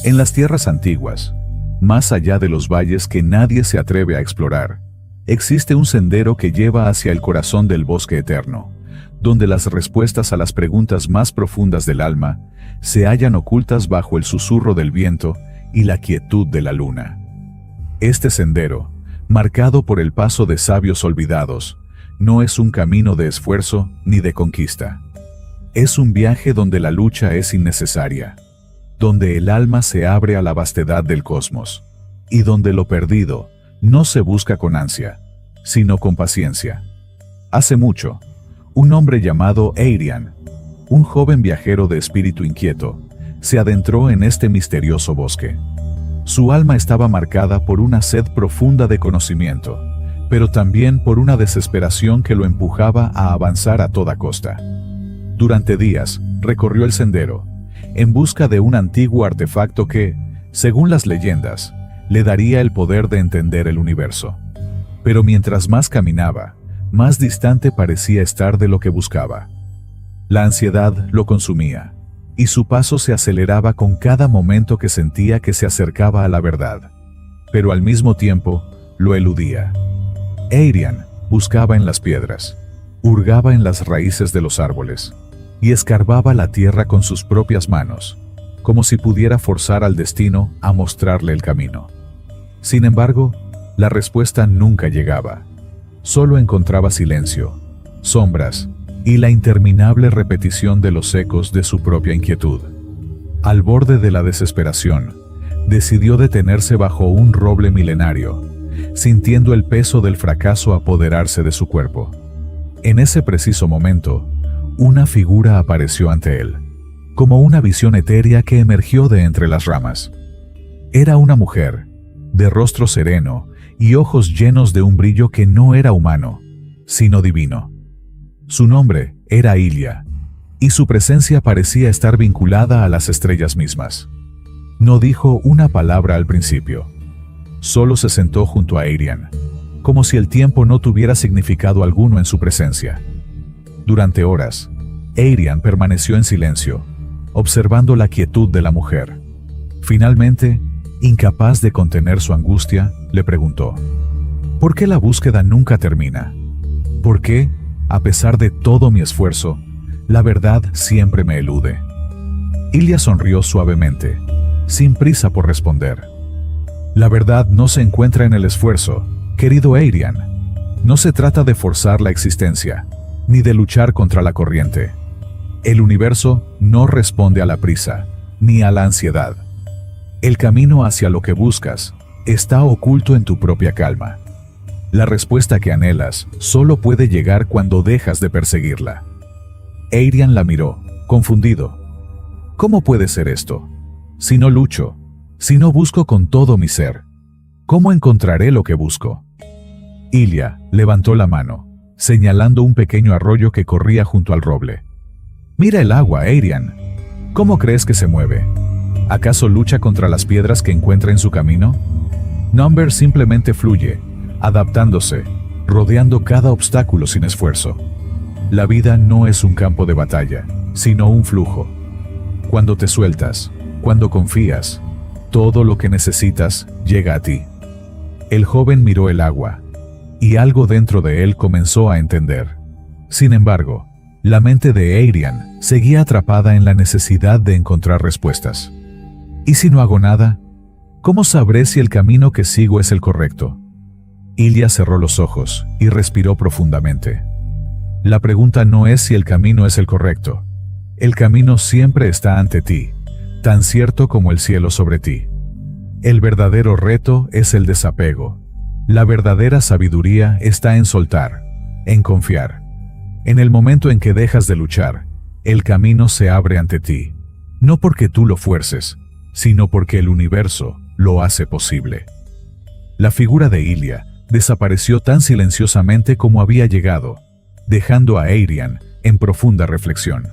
En las tierras antiguas, más allá de los valles que nadie se atreve a explorar, existe un sendero que lleva hacia el corazón del bosque eterno, donde las respuestas a las preguntas más profundas del alma se hallan ocultas bajo el susurro del viento y la quietud de la luna. Este sendero, marcado por el paso de sabios olvidados, no es un camino de esfuerzo ni de conquista. Es un viaje donde la lucha es innecesaria, donde el alma se abre a la vastedad del cosmos, y donde lo perdido no se busca con ansia, sino con paciencia. Hace mucho, un hombre llamado Eirian, un joven viajero de espíritu inquieto, se adentró en este misterioso bosque. Su alma estaba marcada por una sed profunda de conocimiento, pero también por una desesperación que lo empujaba a avanzar a toda costa. Durante días, recorrió el sendero, en busca de un antiguo artefacto que, según las leyendas, le daría el poder de entender el universo. Pero mientras más caminaba, más distante parecía estar de lo que buscaba. La ansiedad lo consumía, y su paso se aceleraba con cada momento que sentía que se acercaba a la verdad. Pero al mismo tiempo, lo eludía. Eirian buscaba en las piedras, hurgaba en las raíces de los árboles, y escarbaba la tierra con sus propias manos, como si pudiera forzar al destino a mostrarle el camino. Sin embargo, la respuesta nunca llegaba. Solo encontraba silencio, sombras y la interminable repetición de los ecos de su propia inquietud. Al borde de la desesperación, decidió detenerse bajo un roble milenario, sintiendo el peso del fracaso apoderarse de su cuerpo. En ese preciso momento, una figura apareció ante él, como una visión etérea que emergió de entre las ramas. Era una mujer, de rostro sereno y ojos llenos de un brillo que no era humano, sino divino. Su nombre era Ilia, y su presencia parecía estar vinculada a las estrellas mismas. No dijo una palabra al principio. Solo se sentó junto a Eirian, como si el tiempo no tuviera significado alguno en su presencia. Durante horas, Eirian permaneció en silencio, observando la quietud de la mujer. Finalmente, incapaz de contener su angustia, le preguntó: ¿por qué la búsqueda nunca termina? ¿Por qué, a pesar de todo mi esfuerzo, la verdad siempre me elude? Ilia sonrió suavemente, sin prisa por responder. La verdad no se encuentra en el esfuerzo, querido Eirian. No se trata de forzar la existencia, ni de luchar contra la corriente. El universo no responde a la prisa, ni a la ansiedad. El camino hacia lo que buscas está oculto en tu propia calma. La respuesta que anhelas solo puede llegar cuando dejas de perseguirla. Eirian la miró, confundido. ¿Cómo puede ser esto? Si no lucho, si no busco con todo mi ser, ¿cómo encontraré lo que busco? Ilia levantó la mano, señalando un pequeño arroyo que corría junto al roble. Mira el agua, Eirian. ¿Cómo crees que se mueve? ¿Acaso lucha contra las piedras que encuentra en su camino? Number simplemente fluye, adaptándose, rodeando cada obstáculo sin esfuerzo. La vida no es un campo de batalla, sino un flujo. Cuando te sueltas, cuando confías, todo lo que necesitas llega a ti. El joven miró el agua, y algo dentro de él comenzó a entender. Sin embargo, la mente de Eirian seguía atrapada en la necesidad de encontrar respuestas. ¿Y si no hago nada? ¿Cómo sabré si el camino que sigo es el correcto? Ilia cerró los ojos y respiró profundamente. La pregunta no es si el camino es el correcto. El camino siempre está ante ti, tan cierto como el cielo sobre ti. El verdadero reto es el desapego. La verdadera sabiduría está en soltar, en confiar. En el momento en que dejas de luchar, el camino se abre ante ti, no porque tú lo fuerces, sino porque el universo lo hace posible. La figura de Ilia desapareció tan silenciosamente como había llegado, dejando a Eirian en profunda reflexión.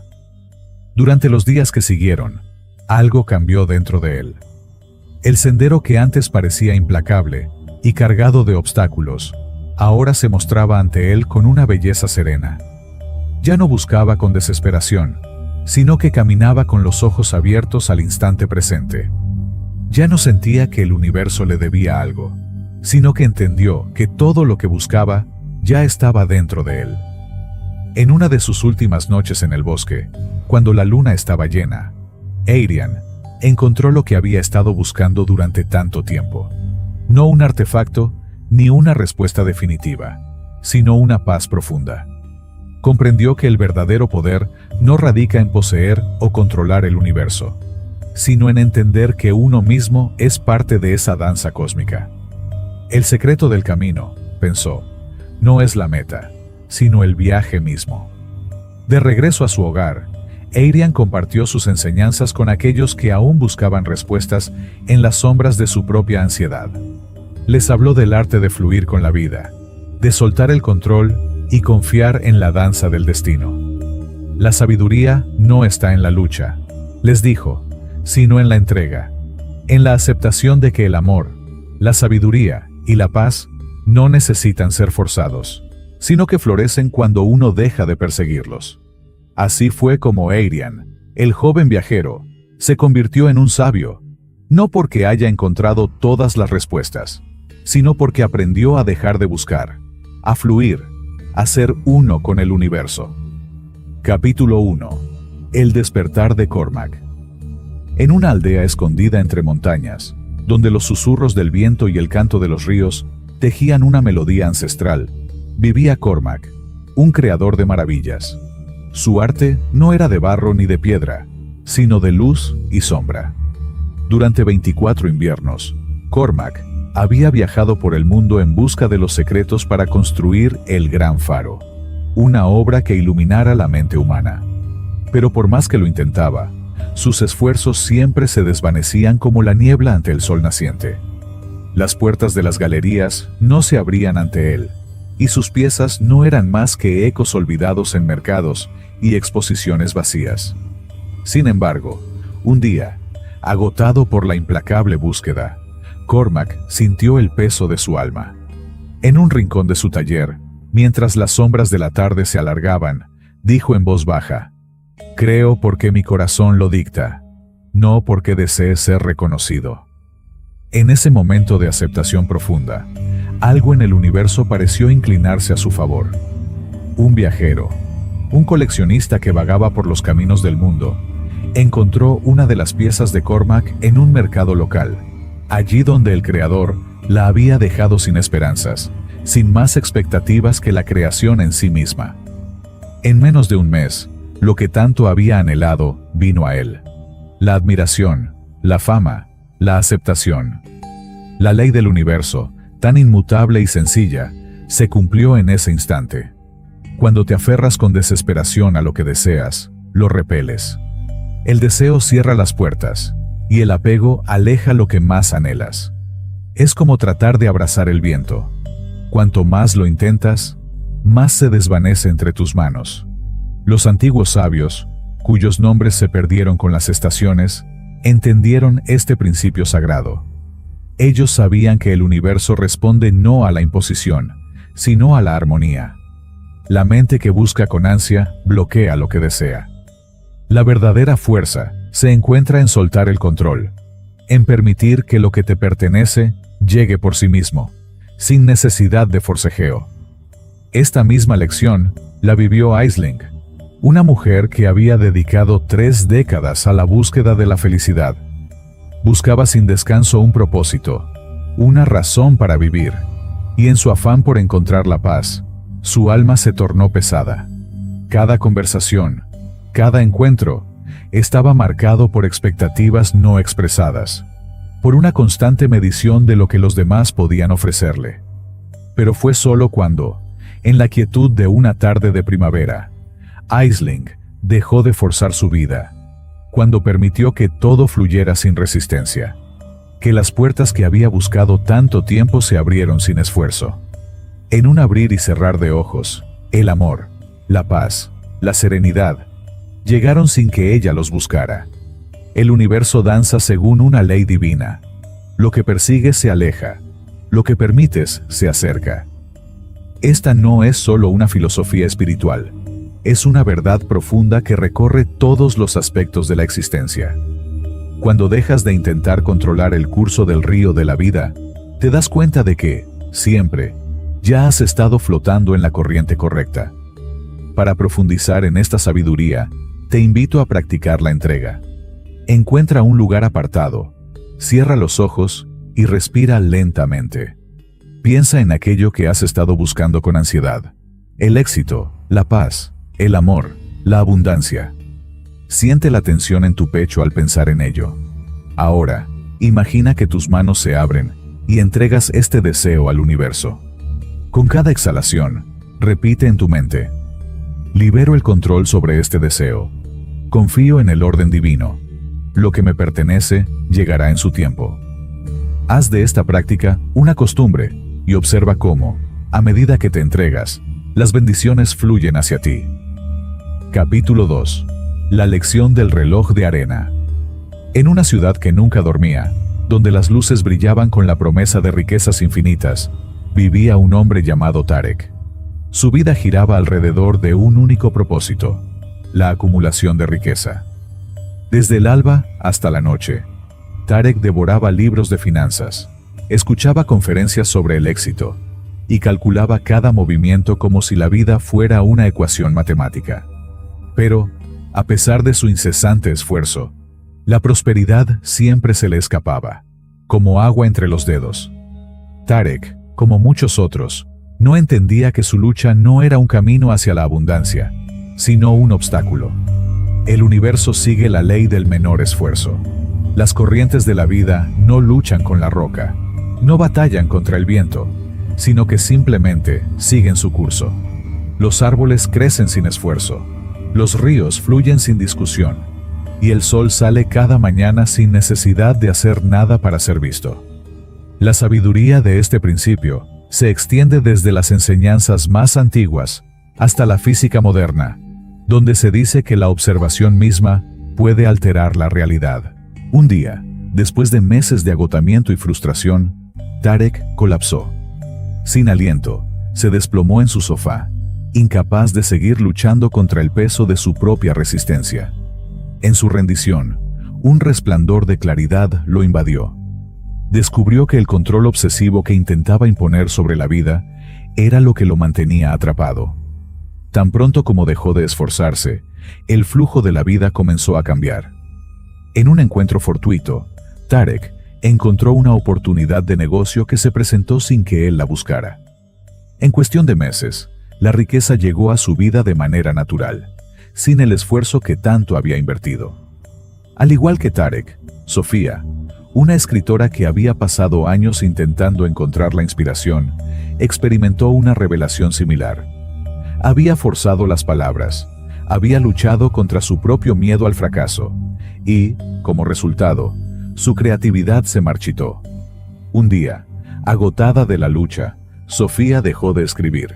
Durante los días que siguieron, algo cambió dentro de él. El sendero que antes parecía implacable y cargado de obstáculos, ahora se mostraba ante él con una belleza serena. Ya no buscaba con desesperación, sino que caminaba con los ojos abiertos al instante presente. Ya no sentía que el universo le debía algo, sino que entendió que todo lo que buscaba ya estaba dentro de él. En una de sus últimas noches en el bosque, cuando la luna estaba llena, Arian encontró lo que había estado buscando durante tanto tiempo. No un artefacto, ni una respuesta definitiva, sino una paz profunda. Comprendió que el verdadero poder no radica en poseer o controlar el universo, sino en entender que uno mismo es parte de esa danza cósmica. El secreto del camino, pensó, no es la meta, sino el viaje mismo. De regreso a su hogar, Arian compartió sus enseñanzas con aquellos que aún buscaban respuestas en las sombras de su propia ansiedad. Les habló del arte de fluir con la vida, de soltar el control y confiar en la danza del destino. La sabiduría no está en la lucha, les dijo, sino en la entrega, en la aceptación de que el amor, la sabiduría y la paz no necesitan ser forzados, sino que florecen cuando uno deja de perseguirlos. Así fue como Arian, el joven viajero, se convirtió en un sabio, no porque haya encontrado todas las respuestas, sino porque aprendió a dejar de buscar, a fluir, a ser uno con el universo. Capítulo 1. El despertar de Cormac. En una aldea escondida entre montañas, donde los susurros del viento y el canto de los ríos tejían una melodía ancestral, vivía Cormac, un creador de maravillas. Su arte no era de barro ni de piedra, sino de luz y sombra. Durante 24 inviernos, Cormac había viajado por el mundo en busca de los secretos para construir el Gran Faro, una obra que iluminara la mente humana. Pero por más que lo intentaba, sus esfuerzos siempre se desvanecían como la niebla ante el sol naciente. Las puertas de las galerías no se abrían ante él, y sus piezas no eran más que ecos olvidados en mercados y exposiciones vacías. Sin embargo, un día, agotado por la implacable búsqueda, Cormac sintió el peso de su alma. En un rincón de su taller, mientras las sombras de la tarde se alargaban, dijo en voz baja: «Creo porque mi corazón lo dicta, no porque desee ser reconocido». En ese momento de aceptación profunda, algo en el universo pareció inclinarse a su favor. Un viajero, un coleccionista que vagaba por los caminos del mundo, encontró una de las piezas de Cormac en un mercado local, allí donde el creador la había dejado sin esperanzas, sin más expectativas que la creación en sí misma. En menos de un mes, lo que tanto había anhelado vino a él. La admiración, la fama, la aceptación. La ley del universo, tan inmutable y sencilla, se cumplió en ese instante. Cuando te aferras con desesperación a lo que deseas, lo repeles. El deseo cierra las puertas, y el apego aleja lo que más anhelas. Es como tratar de abrazar el viento. Cuanto más lo intentas, más se desvanece entre tus manos. Los antiguos sabios, cuyos nombres se perdieron con las estaciones, entendieron este principio sagrado. Ellos sabían que el universo responde no a la imposición, sino a la armonía. La mente que busca con ansia bloquea lo que desea. La verdadera fuerza se encuentra en soltar el control, en permitir que lo que te pertenece llegue por sí mismo, sin necesidad de forcejeo. Esta misma lección la vivió Aisling, una mujer que había dedicado 3 décadas a la búsqueda de la felicidad. Buscaba sin descanso un propósito, una razón para vivir, y en su afán por encontrar la paz, su alma se tornó pesada. Cada conversación, cada encuentro, estaba marcado por expectativas no expresadas, por una constante medición de lo que los demás podían ofrecerle. Pero fue solo cuando, en la quietud de una tarde de primavera, Aisling dejó de forzar su vida, cuando permitió que todo fluyera sin resistencia, que las puertas que había buscado tanto tiempo se abrieron sin esfuerzo. En un abrir y cerrar de ojos, el amor, la paz, la serenidad, llegaron sin que ella los buscara. El universo danza según una ley divina. Lo que persigues se aleja, lo que permites se acerca. Esta no es solo una filosofía espiritual, es una verdad profunda que recorre todos los aspectos de la existencia. Cuando dejas de intentar controlar el curso del río de la vida, te das cuenta de que, siempre, ya has estado flotando en la corriente correcta. Para profundizar en esta sabiduría, te invito a practicar la entrega. Encuentra un lugar apartado, cierra los ojos y respira lentamente. Piensa en aquello que has estado buscando con ansiedad: el éxito, la paz, el amor, la abundancia. Siente la tensión en tu pecho al pensar en ello. Ahora, imagina que tus manos se abren y entregas este deseo al universo. Con cada exhalación, repite en tu mente: libero el control sobre este deseo. Confío en el orden divino. Lo que me pertenece llegará en su tiempo. Haz de esta práctica una costumbre y observa cómo, a medida que te entregas, las bendiciones fluyen hacia ti. Capítulo 2. La lección del reloj de arena. En una ciudad que nunca dormía, donde las luces brillaban con la promesa de riquezas infinitas, vivía un hombre llamado Tarek. Su vida giraba alrededor de un único propósito: la acumulación de riqueza. Desde el alba hasta la noche, Tarek devoraba libros de finanzas, escuchaba conferencias sobre el éxito y calculaba cada movimiento como si la vida fuera una ecuación matemática. Pero, a pesar de su incesante esfuerzo, la prosperidad siempre se le escapaba, como agua entre los dedos. Tarek, como muchos otros, no entendía que su lucha no era un camino hacia la abundancia, sino un obstáculo. El universo sigue la ley del menor esfuerzo. Las corrientes de la vida no luchan con la roca, no batallan contra el viento, sino que simplemente siguen su curso. Los árboles crecen sin esfuerzo, los ríos fluyen sin discusión, y el sol sale cada mañana sin necesidad de hacer nada para ser visto. La sabiduría de este principio se extiende desde las enseñanzas más antiguas hasta la física moderna, donde se dice que la observación misma puede alterar la realidad. Un día, después de meses de agotamiento y frustración, Tarek colapsó. Sin aliento, se desplomó en su sofá, incapaz de seguir luchando contra el peso de su propia resistencia. En su rendición, un resplandor de claridad lo invadió. Descubrió que el control obsesivo que intentaba imponer sobre la vida era lo que lo mantenía atrapado. Tan pronto como dejó de esforzarse, el flujo de la vida comenzó a cambiar. En un encuentro fortuito, Tarek encontró una oportunidad de negocio que se presentó sin que él la buscara. En cuestión de meses, la riqueza llegó a su vida de manera natural, sin el esfuerzo que tanto había invertido. Al igual que Tarek, Sofía, una escritora que había pasado años intentando encontrar la inspiración, experimentó una revelación similar. Había forzado las palabras, había luchado contra su propio miedo al fracaso, y, como resultado, su creatividad se marchitó. Un día, agotada de la lucha, Sofía dejó de escribir.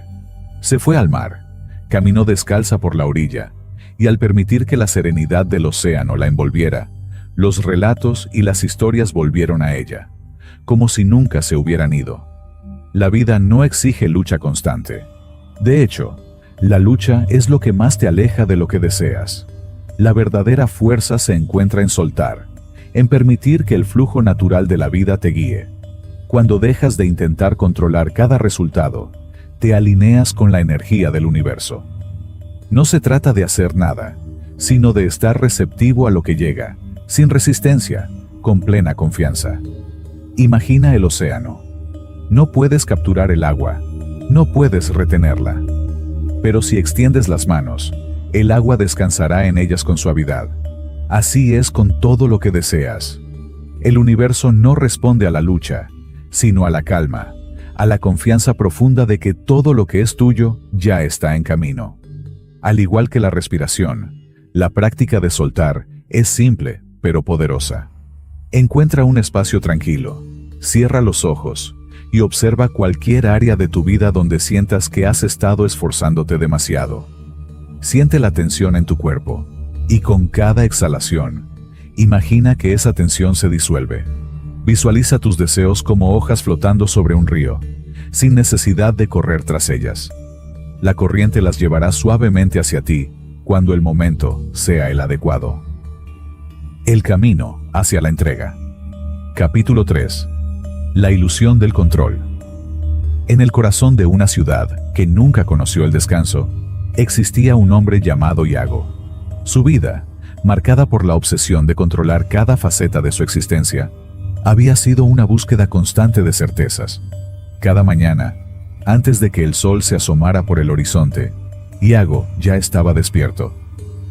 Se fue al mar, caminó descalza por la orilla, y al permitir que la serenidad del océano la envolviera, los relatos y las historias volvieron a ella, como si nunca se hubieran ido. La vida no exige lucha constante. De hecho, la lucha es lo que más te aleja de lo que deseas. La verdadera fuerza se encuentra en soltar, en permitir que el flujo natural de la vida te guíe. Cuando dejas de intentar controlar cada resultado, te alineas con la energía del universo. No se trata de hacer nada, sino de estar receptivo a lo que llega, sin resistencia, con plena confianza. Imagina el océano. No puedes capturar el agua, no puedes retenerla. Pero si extiendes las manos, el agua descansará en ellas con suavidad. Así es con todo lo que deseas. El universo no responde a la lucha, sino a la calma, a la confianza profunda de que todo lo que es tuyo ya está en camino. Al igual que la respiración, la práctica de soltar es simple, pero poderosa. Encuentra un espacio tranquilo, cierra los ojos y observa cualquier área de tu vida donde sientas que has estado esforzándote demasiado. Siente la tensión en tu cuerpo y con cada exhalación, imagina que esa tensión se disuelve. Visualiza tus deseos como hojas flotando sobre un río, sin necesidad de correr tras ellas. La corriente las llevará suavemente hacia ti cuando el momento sea el adecuado. El camino hacia la entrega. Capítulo 3. La ilusión del control. En el corazón de una ciudad que nunca conoció el descanso, existía un hombre llamado Iago. Su vida, marcada por la obsesión de controlar cada faceta de su existencia, había sido una búsqueda constante de certezas. Cada mañana, antes de que el sol se asomara por el horizonte, Iago ya estaba despierto,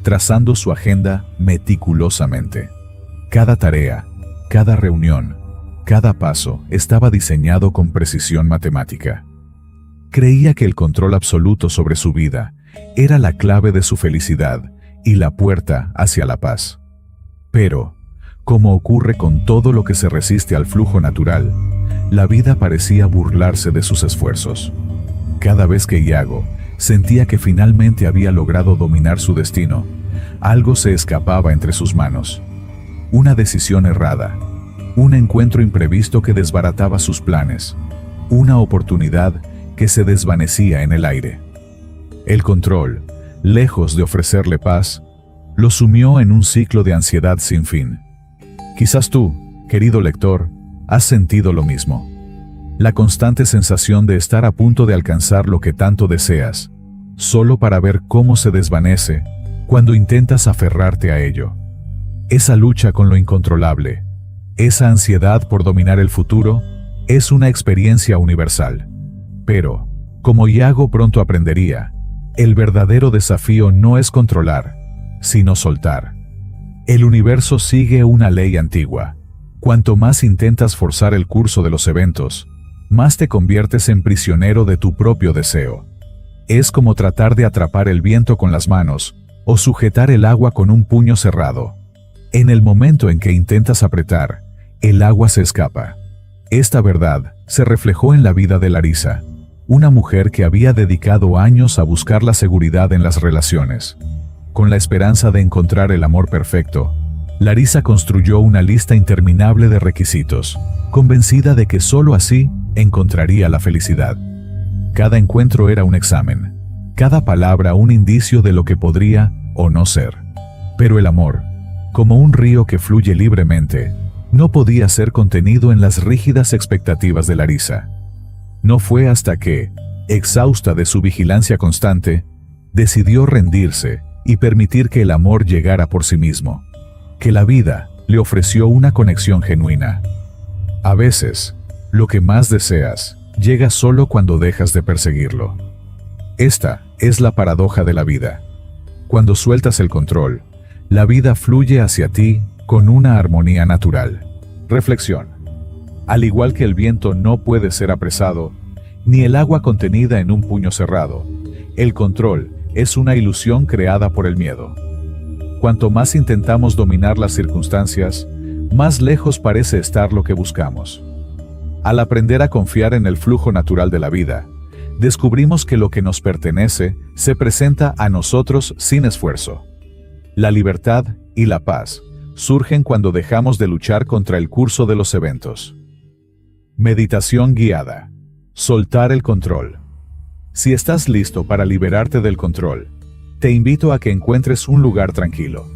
trazando su agenda meticulosamente. Cada tarea, cada reunión, cada paso estaba diseñado con precisión matemática. Creía que el control absoluto sobre su vida era la clave de su felicidad y la puerta hacia la paz. Pero, como ocurre con todo lo que se resiste al flujo natural, la vida parecía burlarse de sus esfuerzos. Cada vez que Iago sentía que finalmente había logrado dominar su destino, algo se escapaba entre sus manos. Una decisión errada, un encuentro imprevisto que desbarataba sus planes, una oportunidad que se desvanecía en el aire. El control, lejos de ofrecerle paz, lo sumió en un ciclo de ansiedad sin fin. Quizás tú, querido lector, has sentido lo mismo. La constante sensación de estar a punto de alcanzar lo que tanto deseas, solo para ver cómo se desvanece cuando intentas aferrarte a ello. Esa lucha con lo incontrolable, esa ansiedad por dominar el futuro, es una experiencia universal. Pero, como Iago pronto aprendería, el verdadero desafío no es controlar, sino soltar. El universo sigue una ley antigua. Cuanto más intentas forzar el curso de los eventos, más te conviertes en prisionero de tu propio deseo. Es como tratar de atrapar el viento con las manos o sujetar el agua con un puño cerrado. En el momento en que intentas apretar, el agua se escapa. Esta verdad se reflejó en la vida de Larisa, una mujer que había dedicado años a buscar la seguridad en las relaciones. Con la esperanza de encontrar el amor perfecto, Larisa construyó una lista interminable de requisitos, convencida de que sólo así encontraría la felicidad. Cada encuentro era un examen, cada palabra un indicio de lo que podría o no ser. Pero el amor, como un río que fluye libremente, no podía ser contenido en las rígidas expectativas de Larisa. No fue hasta que, exhausta de su vigilancia constante, decidió rendirse y permitir que el amor llegara por sí mismo, que la vida le ofreció una conexión genuina. A veces, lo que más deseas llega solo cuando dejas de perseguirlo. Esta es la paradoja de la vida. Cuando sueltas el control, la vida fluye hacia ti con una armonía natural. Reflexión. Al igual que el viento no puede ser apresado, ni el agua contenida en un puño cerrado, el control es una ilusión creada por el miedo. Cuanto más intentamos dominar las circunstancias, más lejos parece estar lo que buscamos. Al aprender a confiar en el flujo natural de la vida, descubrimos que lo que nos pertenece se presenta a nosotros sin esfuerzo. La libertad y la paz surgen cuando dejamos de luchar contra el curso de los eventos. Meditación guiada. Soltar el control. Si estás listo para liberarte del control, te invito a que encuentres un lugar tranquilo.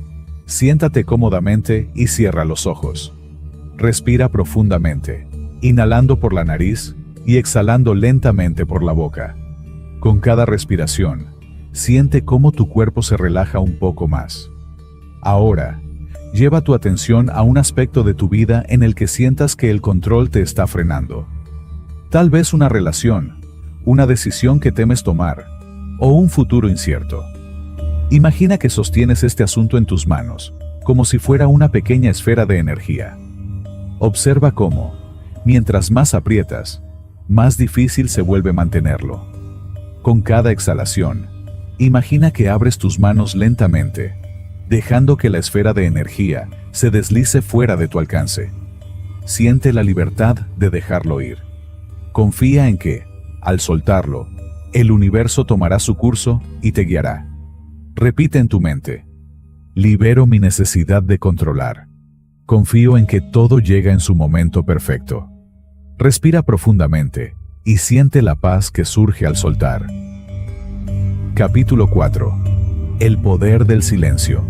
Siéntate cómodamente y cierra los ojos. Respira profundamente, inhalando por la nariz y exhalando lentamente por la boca. Con cada respiración, siente cómo tu cuerpo se relaja un poco más. Ahora, lleva tu atención a un aspecto de tu vida en el que sientas que el control te está frenando. Tal vez una relación, una decisión que temes tomar, o un futuro incierto. Imagina que sostienes este asunto en tus manos, como si fuera una pequeña esfera de energía. Observa cómo, mientras más aprietas, más difícil se vuelve mantenerlo. Con cada exhalación, imagina que abres tus manos lentamente, dejando que la esfera de energía se deslice fuera de tu alcance. Siente la libertad de dejarlo ir. Confía en que, al soltarlo, el universo tomará su curso y te guiará. Repite en tu mente: libero mi necesidad de controlar. Confío en que todo llega en su momento perfecto. Respira profundamente y siente la paz que surge al soltar. Capítulo 4. El poder del silencio.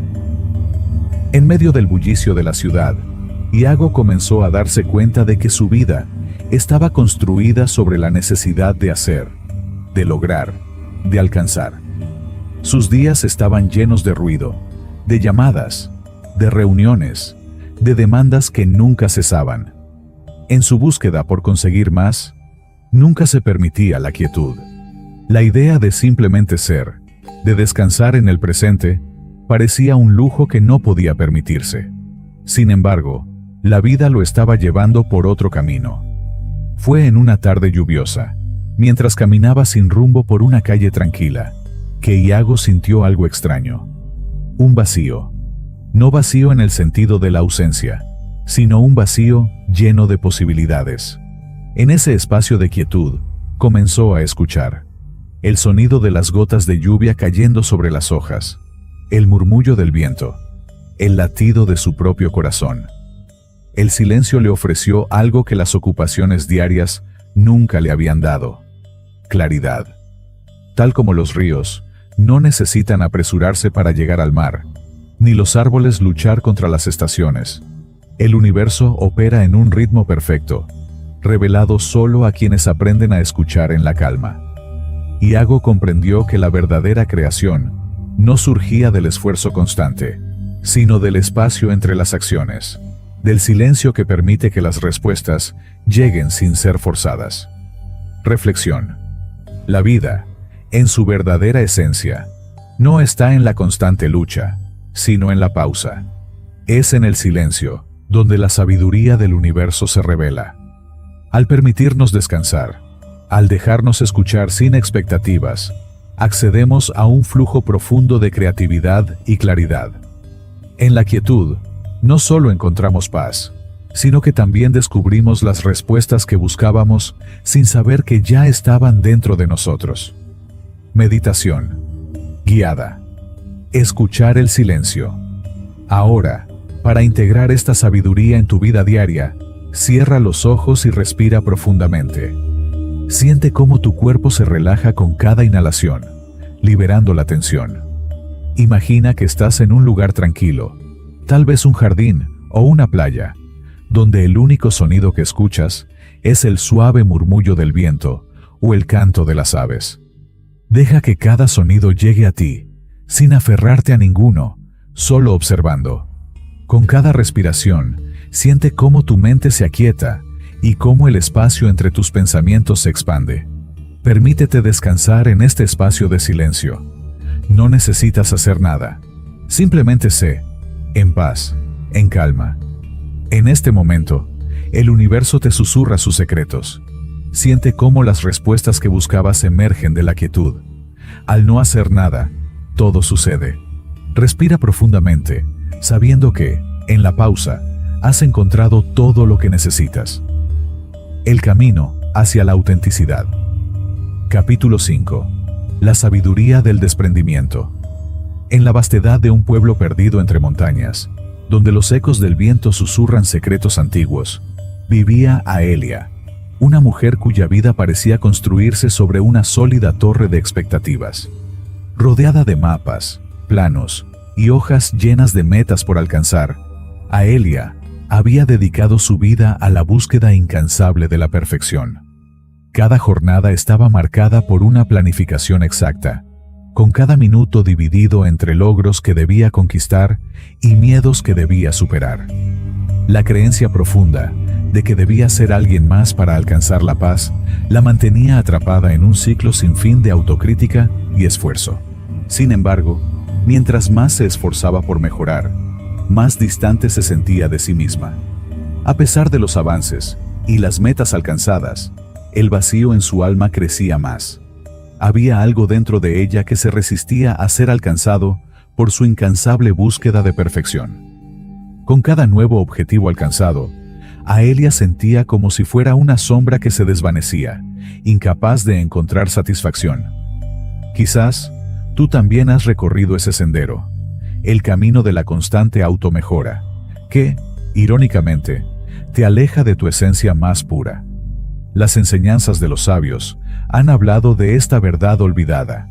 En medio del bullicio de la ciudad, Iago comenzó a darse cuenta de que su vida estaba construida sobre la necesidad de hacer, de lograr, de alcanzar. Sus días estaban llenos de ruido, de llamadas, de reuniones, de demandas que nunca cesaban. En su búsqueda por conseguir más, nunca se permitía la quietud. La idea de simplemente ser, de descansar en el presente, parecía un lujo que no podía permitirse. Sin embargo, la vida lo estaba llevando por otro camino. Fue en una tarde lluviosa, mientras caminaba sin rumbo por una calle tranquila, que Iago sintió algo extraño. Un vacío. No vacío en el sentido de la ausencia, sino un vacío lleno de posibilidades. En ese espacio de quietud, comenzó a escuchar el sonido de las gotas de lluvia cayendo sobre las hojas, el murmullo del viento, el latido de su propio corazón. El silencio le ofreció algo que las ocupaciones diarias nunca le habían dado: claridad. Tal como los ríos, no necesitan apresurarse para llegar al mar, ni los árboles luchar contra las estaciones. El universo opera en un ritmo perfecto, revelado solo a quienes aprenden a escuchar en la calma. Iago comprendió que la verdadera creación no surgía del esfuerzo constante, sino del espacio entre las acciones, del silencio que permite que las respuestas lleguen sin ser forzadas. Reflexión. La vida, en su verdadera esencia, no está en la constante lucha, sino en la pausa. Es en el silencio donde la sabiduría del universo se revela. Al permitirnos descansar, al dejarnos escuchar sin expectativas, accedemos a un flujo profundo de creatividad y claridad. En la quietud, no solo encontramos paz, sino que también descubrimos las respuestas que buscábamos sin saber que ya estaban dentro de nosotros. Meditación guiada. Escuchar el silencio. Ahora, para integrar esta sabiduría en tu vida diaria, cierra los ojos y respira profundamente. Siente cómo tu cuerpo se relaja con cada inhalación, liberando la tensión. Imagina que estás en un lugar tranquilo, tal vez un jardín o una playa, donde el único sonido que escuchas es el suave murmullo del viento o el canto de las aves. Deja que cada sonido llegue a ti, sin aferrarte a ninguno, solo observando. Con cada respiración, siente cómo tu mente se aquieta y cómo el espacio entre tus pensamientos se expande. Permítete descansar en este espacio de silencio. No necesitas hacer nada. Simplemente sé, en paz, en calma. En este momento, el universo te susurra sus secretos. Siente cómo las respuestas que buscabas emergen de la quietud. Al no hacer nada, todo sucede. Respira profundamente, sabiendo que, en la pausa, has encontrado todo lo que necesitas. El camino hacia la autenticidad. Capítulo 5. La sabiduría del desprendimiento. En la vastedad de un pueblo perdido entre montañas, donde los ecos del viento susurran secretos antiguos, vivía Aelia, una mujer cuya vida parecía construirse sobre una sólida torre de expectativas. Rodeada de mapas, planos y hojas llenas de metas por alcanzar, Aelia había dedicado su vida a la búsqueda incansable de la perfección. Cada jornada estaba marcada por una planificación exacta, con cada minuto dividido entre logros que debía conquistar y miedos que debía superar. La creencia profunda de que debía ser alguien más para alcanzar la paz la mantenía atrapada en un ciclo sin fin de autocrítica y esfuerzo. Sin embargo, mientras más se esforzaba por mejorar, más distante se sentía de sí misma. A pesar de los avances y las metas alcanzadas, el vacío en su alma crecía más. Había algo dentro de ella que se resistía a ser alcanzado por su incansable búsqueda de perfección. Con cada nuevo objetivo alcanzado, Aelia sentía como si fuera una sombra que se desvanecía, incapaz de encontrar satisfacción. Quizás tú también has recorrido ese sendero, el camino de la constante automejora, que, irónicamente, te aleja de tu esencia más pura. Las enseñanzas de los sabios han hablado de esta verdad olvidada.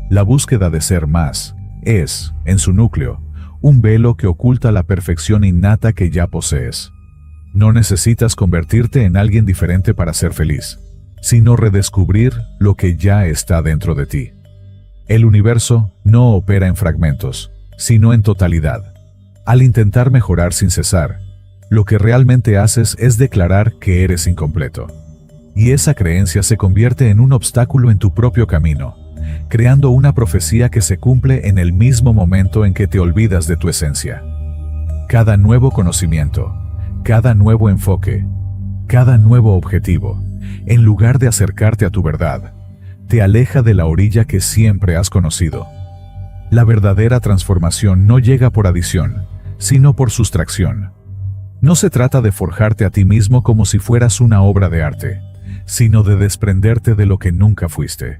La búsqueda de ser más es, en su núcleo, un velo que oculta la perfección innata que ya posees. No necesitas convertirte en alguien diferente para ser feliz, sino redescubrir lo que ya está dentro de ti. El universo no opera en fragmentos, sino en totalidad. Al intentar mejorar sin cesar, lo que realmente haces es declarar que eres incompleto. Y esa creencia se convierte en un obstáculo en tu propio camino, creando una profecía que se cumple en el mismo momento en que te olvidas de tu esencia. Cada nuevo conocimiento, cada nuevo enfoque, cada nuevo objetivo, en lugar de acercarte a tu verdad, te aleja de la orilla que siempre has conocido. La verdadera transformación no llega por adición, sino por sustracción. No se trata de forjarte a ti mismo como si fueras una obra de arte, sino de desprenderte de lo que nunca fuiste.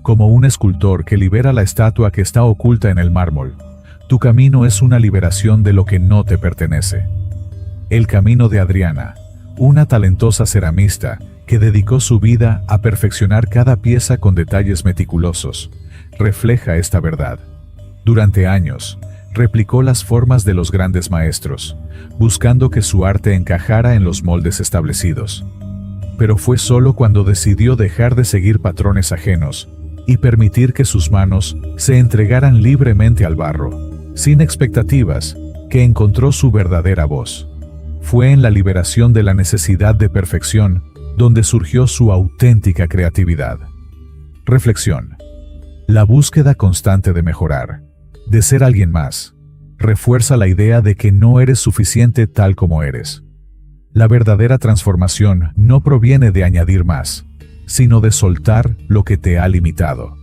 Como un escultor que libera la estatua que está oculta en el mármol, tu camino es una liberación de lo que no te pertenece. El camino de Adriana, una talentosa ceramista que dedicó su vida a perfeccionar cada pieza con detalles meticulosos, refleja esta verdad. Durante años, replicó las formas de los grandes maestros, buscando que su arte encajara en los moldes establecidos. Pero fue solo cuando decidió dejar de seguir patrones ajenos y permitir que sus manos se entregaran libremente al barro, sin expectativas, que encontró su verdadera voz. Fue en la liberación de la necesidad de perfección donde surgió su auténtica creatividad. Reflexión. La búsqueda constante de mejorar, de ser alguien más, refuerza la idea de que no eres suficiente tal como eres. La verdadera transformación no proviene de añadir más, sino de soltar lo que te ha limitado.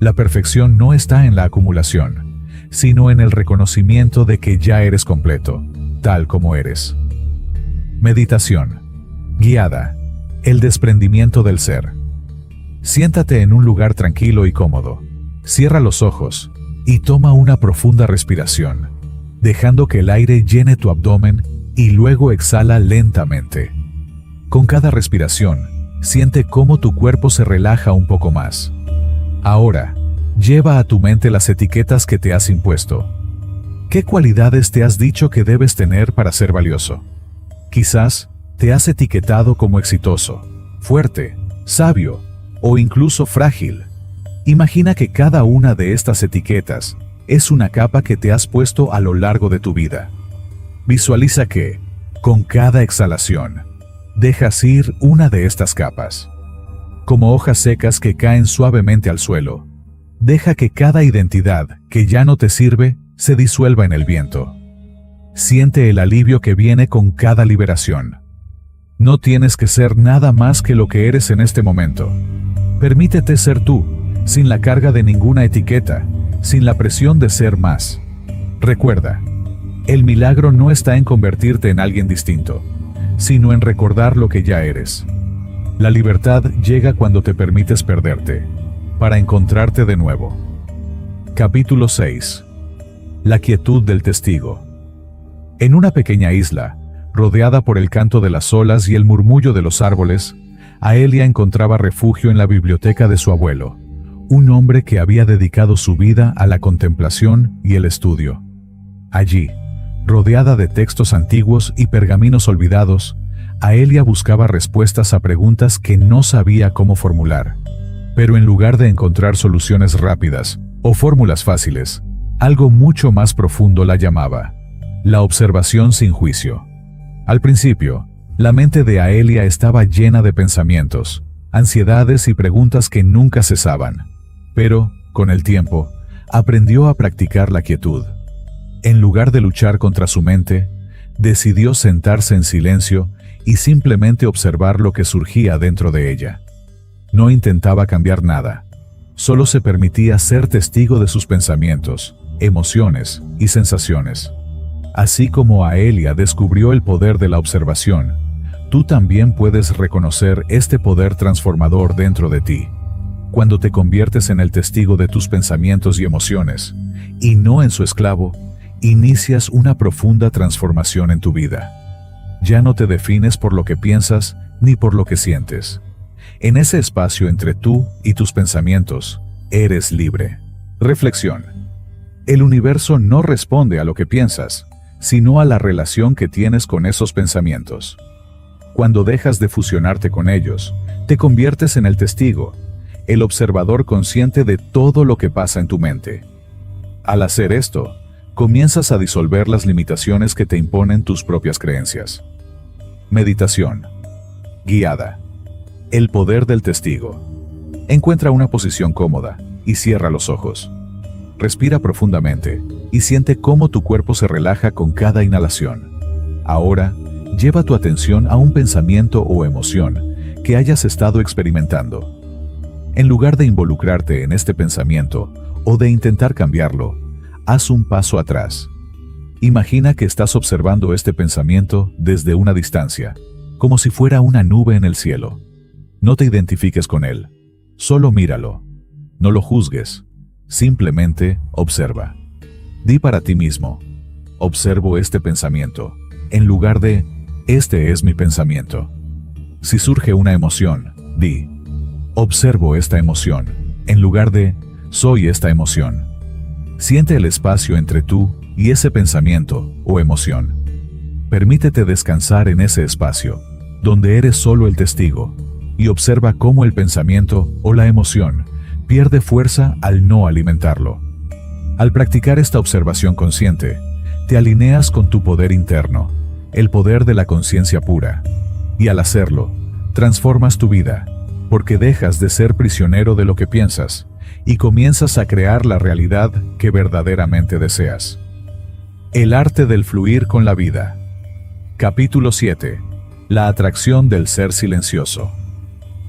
La perfección no está en la acumulación, sino en el reconocimiento de que ya eres completo, tal como eres. Meditación guiada. El desprendimiento del ser. Siéntate en un lugar tranquilo y cómodo. Cierra los ojos y toma una profunda respiración, dejando que el aire llene tu abdomen y luego exhala lentamente. Con cada respiración, siente cómo tu cuerpo se relaja un poco más. Ahora, lleva a tu mente las etiquetas que te has impuesto. ¿Qué cualidades te has dicho que debes tener para ser valioso? Quizás te has etiquetado como exitoso, fuerte, sabio o incluso frágil. Imagina que cada una de estas etiquetas es una capa que te has puesto a lo largo de tu vida. Visualiza que, con cada exhalación, dejas ir una de estas capas. Como hojas secas que caen suavemente al suelo, deja que cada identidad que ya no te sirve se disuelva en el viento. Siente el alivio que viene con cada liberación. No tienes que ser nada más que lo que eres en este momento. Permítete ser tú, sin la carga de ninguna etiqueta, sin la presión de ser más. Recuerda, el milagro no está en convertirte en alguien distinto, sino en recordar lo que ya eres. La libertad llega cuando te permites perderte, para encontrarte de nuevo. Capítulo 6. La quietud del testigo. En una pequeña isla, rodeada por el canto de las olas y el murmullo de los árboles, Aelia encontraba refugio en la biblioteca de su abuelo, un hombre que había dedicado su vida a la contemplación y el estudio. Allí, rodeada de textos antiguos y pergaminos olvidados, Aelia buscaba respuestas a preguntas que no sabía cómo formular. Pero en lugar de encontrar soluciones rápidas o fórmulas fáciles, algo mucho más profundo la llamaba: la observación sin juicio. Al principio, la mente de Aelia estaba llena de pensamientos, ansiedades y preguntas que nunca cesaban. Pero, con el tiempo, aprendió a practicar la quietud. En lugar de luchar contra su mente, decidió sentarse en silencio y simplemente observar lo que surgía dentro de ella. No intentaba cambiar nada, solo se permitía ser testigo de sus pensamientos, emociones y sensaciones. Así como Aelia descubrió el poder de la observación, tú también puedes reconocer este poder transformador dentro de ti. Cuando te conviertes en el testigo de tus pensamientos y emociones, y no en su esclavo, inicias una profunda transformación en tu vida. Ya no te defines por lo que piensas ni por lo que sientes. En ese espacio entre tú y tus pensamientos, eres libre. Reflexión. El universo no responde a lo que piensas, sino a la relación que tienes con esos pensamientos. Cuando dejas de fusionarte con ellos, te conviertes en el testigo, el observador consciente de todo lo que pasa en tu mente. Al hacer esto, comienzas a disolver las limitaciones que te imponen tus propias creencias. Meditación guiada. El poder del testigo. Encuentra una posición cómoda y cierra los ojos. Respira profundamente y siente cómo tu cuerpo se relaja con cada inhalación. Ahora, lleva tu atención a un pensamiento o emoción que hayas estado experimentando. En lugar de involucrarte en este pensamiento o de intentar cambiarlo, haz un paso atrás. Imagina que estás observando este pensamiento desde una distancia, como si fuera una nube en el cielo. No te identifiques con él, solo míralo. No lo juzgues, simplemente observa. Di para ti mismo, observo este pensamiento, en lugar de, este es mi pensamiento. Si surge una emoción, di, observo esta emoción, en lugar de, soy esta emoción. Siente el espacio entre tú y ese pensamiento o emoción. Permítete descansar en ese espacio, donde eres solo el testigo, y observa cómo el pensamiento o la emoción pierde fuerza al no alimentarlo. Al practicar esta observación consciente, te alineas con tu poder interno, el poder de la conciencia pura, y al hacerlo, transformas tu vida, porque dejas de ser prisionero de lo que piensas y comienzas a crear la realidad que verdaderamente deseas. El arte del fluir con la vida. Capítulo 7. La atracción del ser silencioso.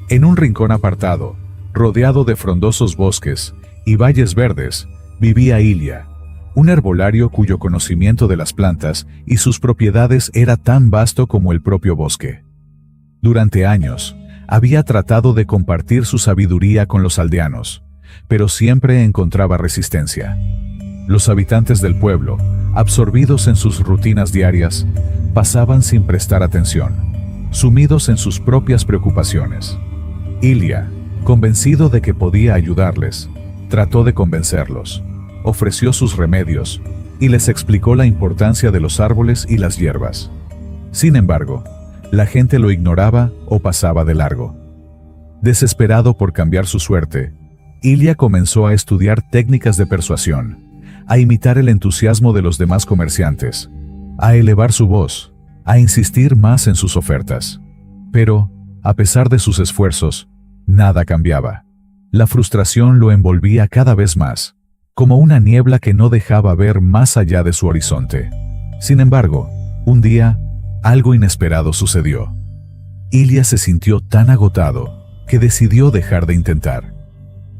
En un rincón apartado, rodeado de frondosos bosques y valles verdes, vivía Ilia, un herbolario cuyo conocimiento de las plantas y sus propiedades era tan vasto como el propio bosque. Durante años, había tratado de compartir su sabiduría con los aldeanos, pero siempre encontraba resistencia. Los habitantes del pueblo, absorbidos en sus rutinas diarias, pasaban sin prestar atención, sumidos en sus propias preocupaciones. Ilia, convencido de que podía ayudarles, trató de convencerlos, ofreció sus remedios y les explicó la importancia de los árboles y las hierbas. Sin embargo, la gente lo ignoraba o pasaba de largo. Desesperado por cambiar su suerte, Ilia comenzó a estudiar técnicas de persuasión, a imitar el entusiasmo de los demás comerciantes, a elevar su voz, a insistir más en sus ofertas. Pero, a pesar de sus esfuerzos, nada cambiaba. La frustración lo envolvía cada vez más, como una niebla que no dejaba ver más allá de su horizonte. Sin embargo, un día, algo inesperado sucedió. Ilia se sintió tan agotado que decidió dejar de intentar.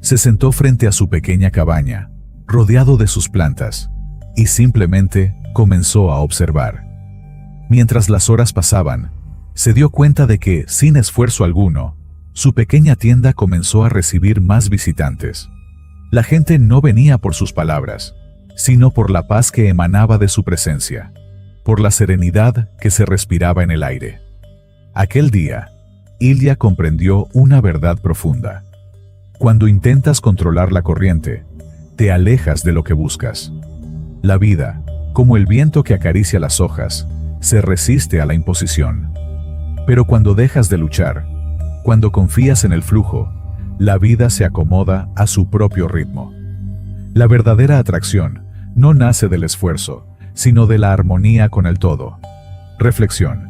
Se sentó frente a su pequeña cabaña, rodeado de sus plantas, y simplemente comenzó a observar. Mientras las horas pasaban, se dio cuenta de que, sin esfuerzo alguno, su pequeña tienda comenzó a recibir más visitantes. La gente no venía por sus palabras, sino por la paz que emanaba de su presencia, por la serenidad que se respiraba en el aire. Aquel día, Ilia comprendió una verdad profunda. Cuando intentas controlar la corriente, te alejas de lo que buscas. La vida, como el viento que acaricia las hojas, se resiste a la imposición. Pero cuando dejas de luchar, cuando confías en el flujo, la vida se acomoda a su propio ritmo. La verdadera atracción no nace del esfuerzo, sino de la armonía con el todo. Reflexión.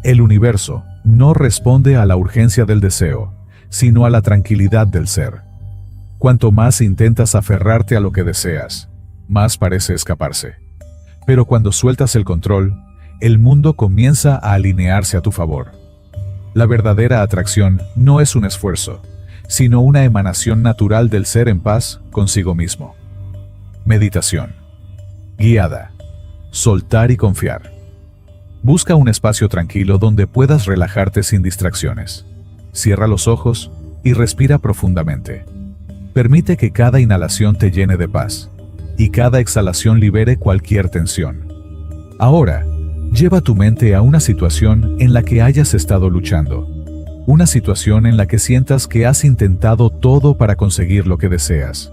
El universo no responde a la urgencia del deseo, sino a la tranquilidad del ser. Cuanto más intentas aferrarte a lo que deseas, más parece escaparse. Pero cuando sueltas el control, el mundo comienza a alinearse a tu favor. La verdadera atracción no es un esfuerzo, sino una emanación natural del ser en paz consigo mismo. Meditación guiada. Soltar y confiar. Busca un espacio tranquilo donde puedas relajarte sin distracciones. Cierra los ojos y respira profundamente. Permite que cada inhalación te llene de paz y cada exhalación libere cualquier tensión. Ahora, lleva tu mente a una situación en la que hayas estado luchando. Una situación en la que sientas que has intentado todo para conseguir lo que deseas.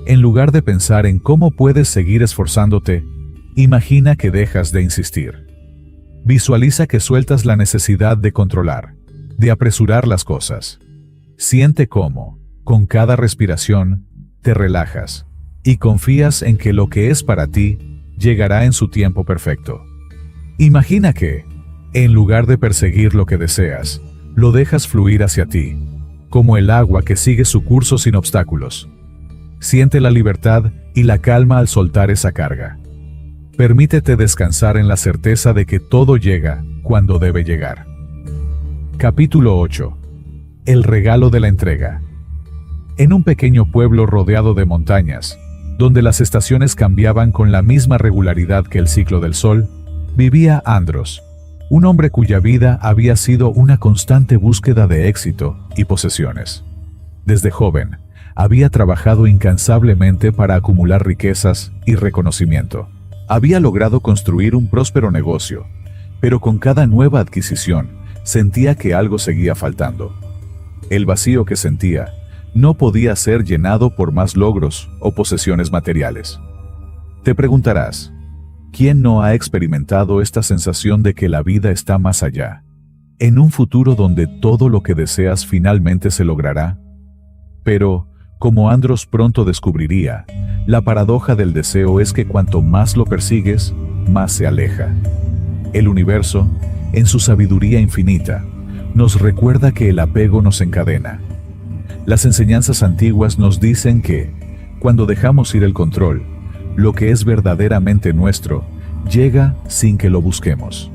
En lugar de pensar en cómo puedes seguir esforzándote, imagina que dejas de insistir. Visualiza que sueltas la necesidad de controlar, de apresurar las cosas. Siente cómo, con cada respiración, te relajas y confías en que lo que es para ti llegará en su tiempo perfecto. Imagina que, en lugar de perseguir lo que deseas, lo dejas fluir hacia ti, como el agua que sigue su curso sin obstáculos. Siente la libertad y la calma al soltar esa carga. Permítete descansar en la certeza de que todo llega cuando debe llegar. Capítulo 8. El regalo de la entrega. En un pequeño pueblo rodeado de montañas, donde las estaciones cambiaban con la misma regularidad que el ciclo del sol, vivía Andros, un hombre cuya vida había sido una constante búsqueda de éxito y posesiones. Desde joven, había trabajado incansablemente para acumular riquezas y reconocimiento. Había logrado construir un próspero negocio, pero con cada nueva adquisición sentía que algo seguía faltando. El vacío que sentía no podía ser llenado por más logros o posesiones materiales. Te preguntarás, ¿quién no ha experimentado esta sensación de que la vida está más allá, en un futuro donde todo lo que deseas finalmente se logrará? Pero, como Andros pronto descubriría, la paradoja del deseo es que cuanto más lo persigues, más se aleja. El universo, en su sabiduría infinita, nos recuerda que el apego nos encadena. Las enseñanzas antiguas nos dicen que, cuando dejamos ir el control, lo que es verdaderamente nuestro llega sin que lo busquemos.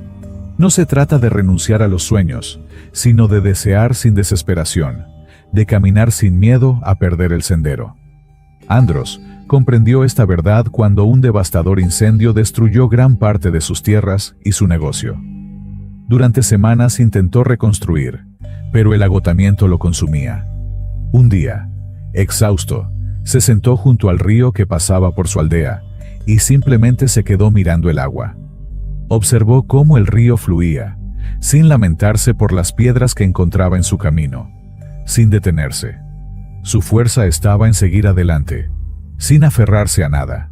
No se trata de renunciar a los sueños, sino de desear sin desesperación, de caminar sin miedo a perder el sendero. Andros comprendió esta verdad cuando un devastador incendio destruyó gran parte de sus tierras y su negocio. Durante semanas intentó reconstruir, pero el agotamiento lo consumía. Un día, exhausto, se sentó junto al río que pasaba por su aldea y simplemente se quedó mirando el agua. Observó cómo el río fluía, sin lamentarse por las piedras que encontraba en su camino, sin detenerse. Su fuerza estaba en seguir adelante, sin aferrarse a nada.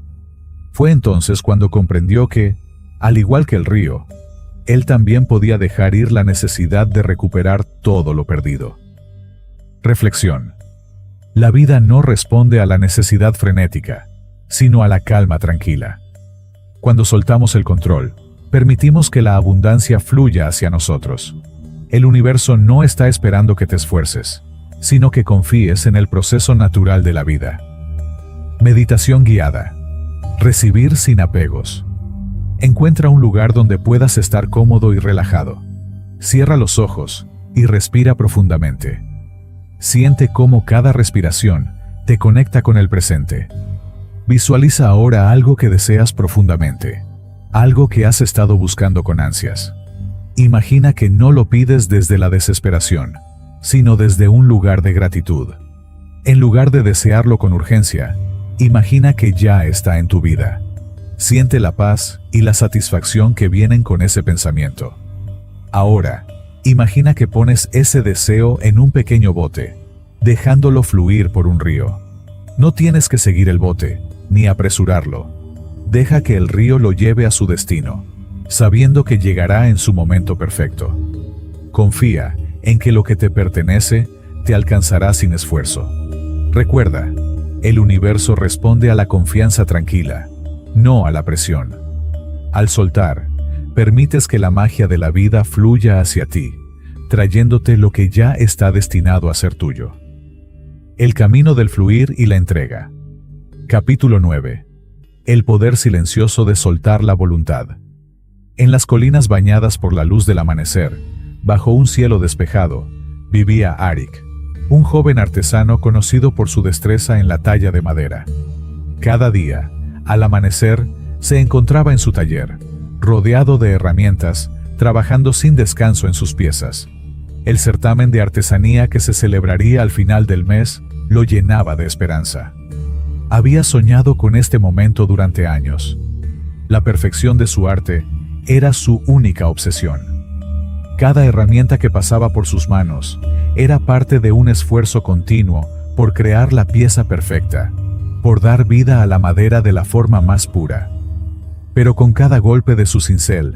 Fue entonces cuando comprendió que, al igual que el río, él también podía dejar ir la necesidad de recuperar todo lo perdido. Reflexión. La vida no responde a la necesidad frenética, sino a la calma tranquila. Cuando soltamos el control, permitimos que la abundancia fluya hacia nosotros. El universo no está esperando que te esfuerces, sino que confíes en el proceso natural de la vida. Meditación guiada. Recibir sin apegos. Encuentra un lugar donde puedas estar cómodo y relajado. Cierra los ojos y respira profundamente. Siente cómo cada respiración te conecta con el presente. Visualiza ahora algo que deseas profundamente, algo que has estado buscando con ansias. Imagina que no lo pides desde la desesperación, sino desde un lugar de gratitud. En lugar de desearlo con urgencia, imagina que ya está en tu vida. Siente la paz y la satisfacción que vienen con ese pensamiento. Ahora, imagina que pones ese deseo en un pequeño bote, dejándolo fluir por un río. No tienes que seguir el bote, ni apresurarlo. Deja que el río lo lleve a su destino, sabiendo que llegará en su momento perfecto. Confía en que lo que te pertenece te alcanzará sin esfuerzo. Recuerda, el universo responde a la confianza tranquila, no a la presión. Al soltar, permites que la magia de la vida fluya hacia ti, trayéndote lo que ya está destinado a ser tuyo. El camino del fluir y la entrega. Capítulo 9. El poder silencioso de soltar la voluntad. En las colinas bañadas por la luz del amanecer, bajo un cielo despejado, vivía Arik, un joven artesano conocido por su destreza en la talla de madera. Cada día, al amanecer, se encontraba en su taller, rodeado de herramientas, trabajando sin descanso en sus piezas. El certamen de artesanía que se celebraría al final del mes lo llenaba de esperanza. Había soñado con este momento durante años. La perfección de su arte era su única obsesión. Cada herramienta que pasaba por sus manos era parte de un esfuerzo continuo por crear la pieza perfecta. por dar vida a la madera de la forma más pura. Pero con cada golpe de su cincel,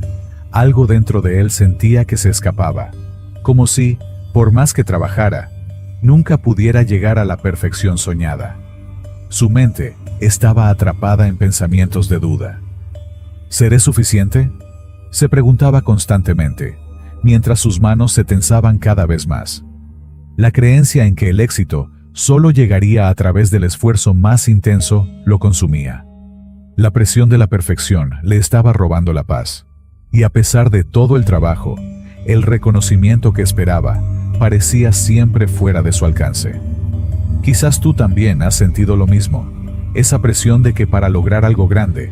algo dentro de él sentía que se escapaba, como si, por más que trabajara, nunca pudiera llegar a la perfección soñada. Su mente estaba atrapada en pensamientos de duda. ¿Seré suficiente?, se preguntaba constantemente, mientras sus manos se tensaban cada vez más. La creencia en que el éxito solo llegaría a través del esfuerzo más intenso lo consumía. La presión de la perfección le estaba robando la paz, y a pesar de todo el trabajo, el reconocimiento que esperaba parecía siempre fuera de su alcance. Quizás tú también has sentido lo mismo, esa presión de que para lograr algo grande,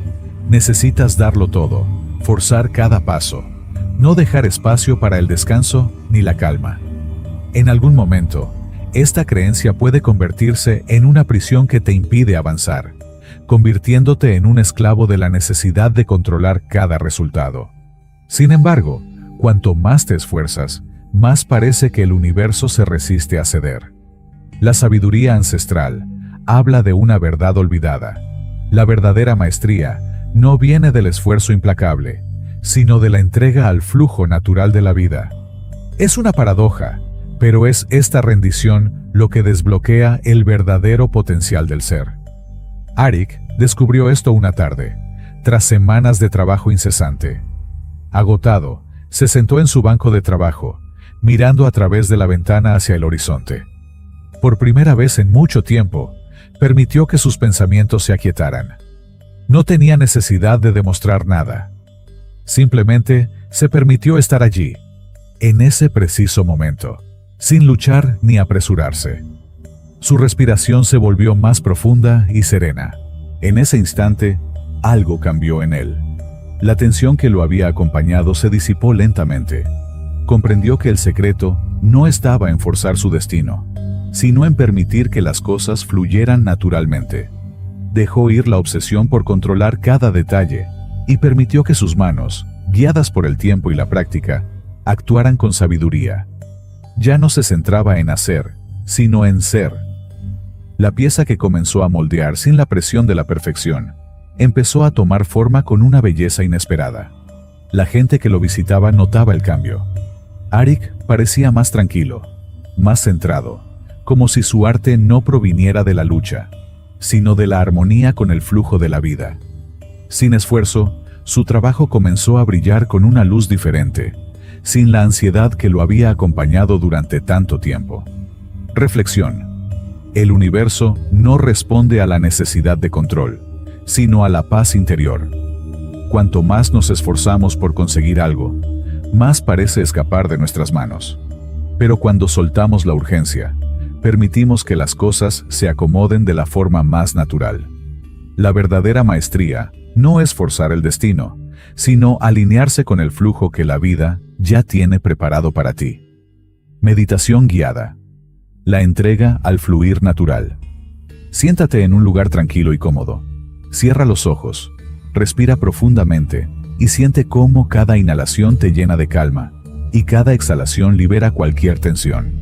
necesitas darlo todo, forzar cada paso, no dejar espacio para el descanso ni la calma. En algún momento, esta creencia puede convertirse en una prisión que te impide avanzar, convirtiéndote en un esclavo de la necesidad de controlar cada resultado. Sin embargo, cuanto más te esfuerzas, más parece que el universo se resiste a ceder. La sabiduría ancestral habla de una verdad olvidada. La verdadera maestría no viene del esfuerzo implacable, sino de la entrega al flujo natural de la vida. Es una paradoja, pero es esta rendición lo que desbloquea el verdadero potencial del ser. Arik descubrió esto una tarde, tras semanas de trabajo incesante. Agotado, se sentó en su banco de trabajo, mirando a través de la ventana hacia el horizonte. Por primera vez en mucho tiempo, permitió que sus pensamientos se aquietaran. No tenía necesidad de demostrar nada. Simplemente se permitió estar allí, en ese preciso momento, sin luchar ni apresurarse. Su respiración se volvió más profunda y serena. En ese instante, algo cambió en él. La tensión que lo había acompañado se disipó lentamente. Comprendió que el secreto no estaba en forzar su destino, sino en permitir que las cosas fluyeran naturalmente. Dejó ir la obsesión por controlar cada detalle y permitió que sus manos, guiadas por el tiempo y la práctica, actuaran con sabiduría. Ya no se centraba en hacer, sino en ser. La pieza que comenzó a moldear sin la presión de la perfección, empezó a tomar forma con una belleza inesperada. La gente que lo visitaba notaba el cambio. Arik parecía más tranquilo, más centrado, como si su arte no proviniera de la lucha, sino de la armonía con el flujo de la vida. Sin esfuerzo, su trabajo comenzó a brillar con una luz diferente, sin la ansiedad que lo había acompañado durante tanto tiempo. Reflexión. El universo no responde a la necesidad de control, sino a la paz interior. Cuanto más nos esforzamos por conseguir algo, más parece escapar de nuestras manos. Pero cuando soltamos la urgencia, permitimos que las cosas se acomoden de la forma más natural. La verdadera maestría no es forzar el destino, sino alinearse con el flujo que la vida ya tiene preparado para ti. Meditación guiada. La entrega al fluir natural. Siéntate en un lugar tranquilo y cómodo. Cierra los ojos, respira profundamente y siente cómo cada inhalación te llena de calma y cada exhalación libera cualquier tensión.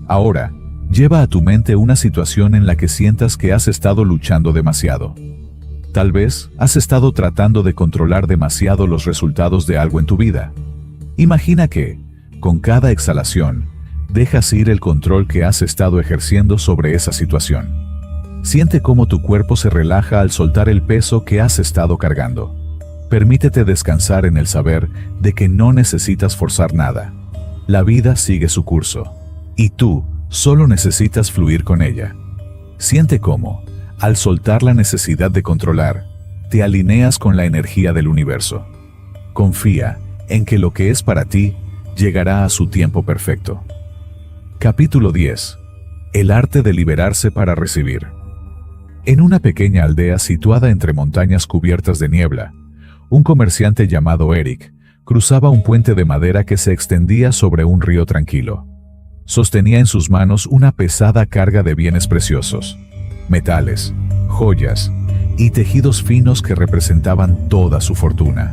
Ahora, lleva a tu mente una situación en la que sientas que has estado luchando demasiado. Tal vez has estado tratando de controlar demasiado los resultados de algo en tu vida. Imagina que, con cada exhalación, dejas ir el control que has estado ejerciendo sobre esa situación. Siente cómo tu cuerpo se relaja al soltar el peso que has estado cargando. Permítete descansar en el saber de que no necesitas forzar nada. La vida sigue su curso, y tú solo necesitas fluir con ella. Siente cómo, al soltar la necesidad de controlar, te alineas con la energía del universo. Confía en que lo que es para ti llegará a su tiempo perfecto. Capítulo 10. El arte de liberarse para recibir. En una pequeña aldea situada entre montañas cubiertas de niebla, un comerciante llamado Eric cruzaba un puente de madera que se extendía sobre un río tranquilo. Sostenía en sus manos una pesada carga de bienes preciosos, metales, joyas y tejidos finos que representaban toda su fortuna.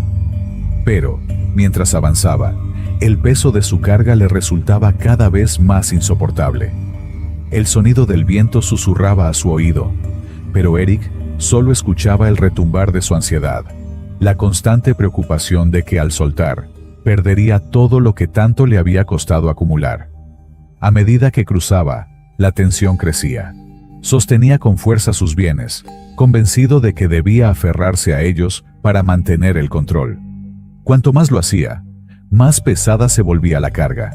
Pero, mientras avanzaba, el peso de su carga le resultaba cada vez más insoportable. El sonido del viento susurraba a su oído, Pero Eric solo escuchaba el retumbar de su ansiedad, la constante preocupación de que al soltar, perdería todo lo que tanto le había costado acumular. A medida que cruzaba, la tensión crecía. Sostenía con fuerza sus bienes, convencido de que debía aferrarse a ellos para mantener el control. Cuanto más lo hacía, más pesada se volvía la carga.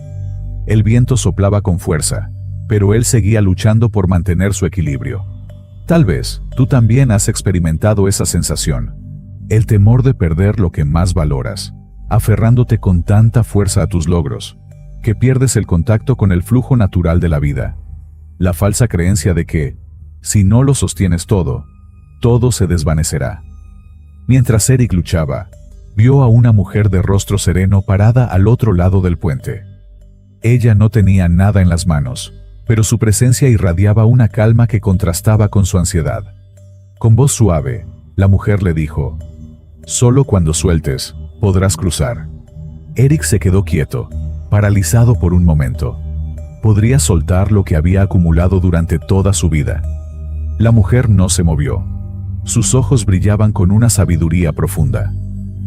El viento soplaba con fuerza, pero él seguía luchando por mantener su equilibrio. Tal vez tú también has experimentado esa sensación, el temor de perder lo que más valoras, aferrándote con tanta fuerza a tus logros, que pierdes el contacto con el flujo natural de la vida. La falsa creencia de que, si no lo sostienes todo, todo se desvanecerá. Mientras Eric luchaba, vio a una mujer de rostro sereno parada al otro lado del puente. Ella no tenía nada en las manos, pero su presencia irradiaba una calma que contrastaba con su ansiedad. Con voz suave, la mujer le dijo: «Solo cuando sueltes, podrás cruzar». Eric se quedó quieto, paralizado por un momento. Podría soltar lo que había acumulado durante toda su vida. La mujer no se movió. Sus ojos brillaban con una sabiduría profunda.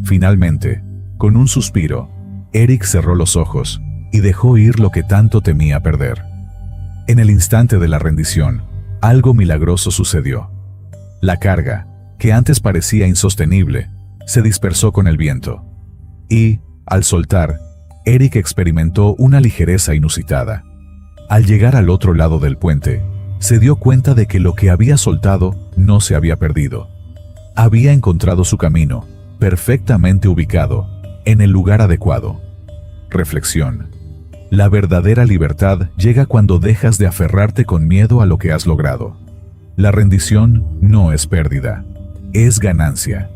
Finalmente, con un suspiro, Eric cerró los ojos y dejó ir lo que tanto temía perder. En el instante de la rendición, algo milagroso sucedió. La carga, que antes parecía insostenible, se dispersó con el viento. Y, al soltar, Eric experimentó una ligereza inusitada. Al llegar al otro lado del puente, se dio cuenta de que lo que había soltado no se había perdido. Había encontrado su camino, perfectamente ubicado, en el lugar adecuado. Reflexión. La verdadera libertad llega cuando dejas de aferrarte con miedo a lo que has logrado. La rendición no es pérdida, es ganancia.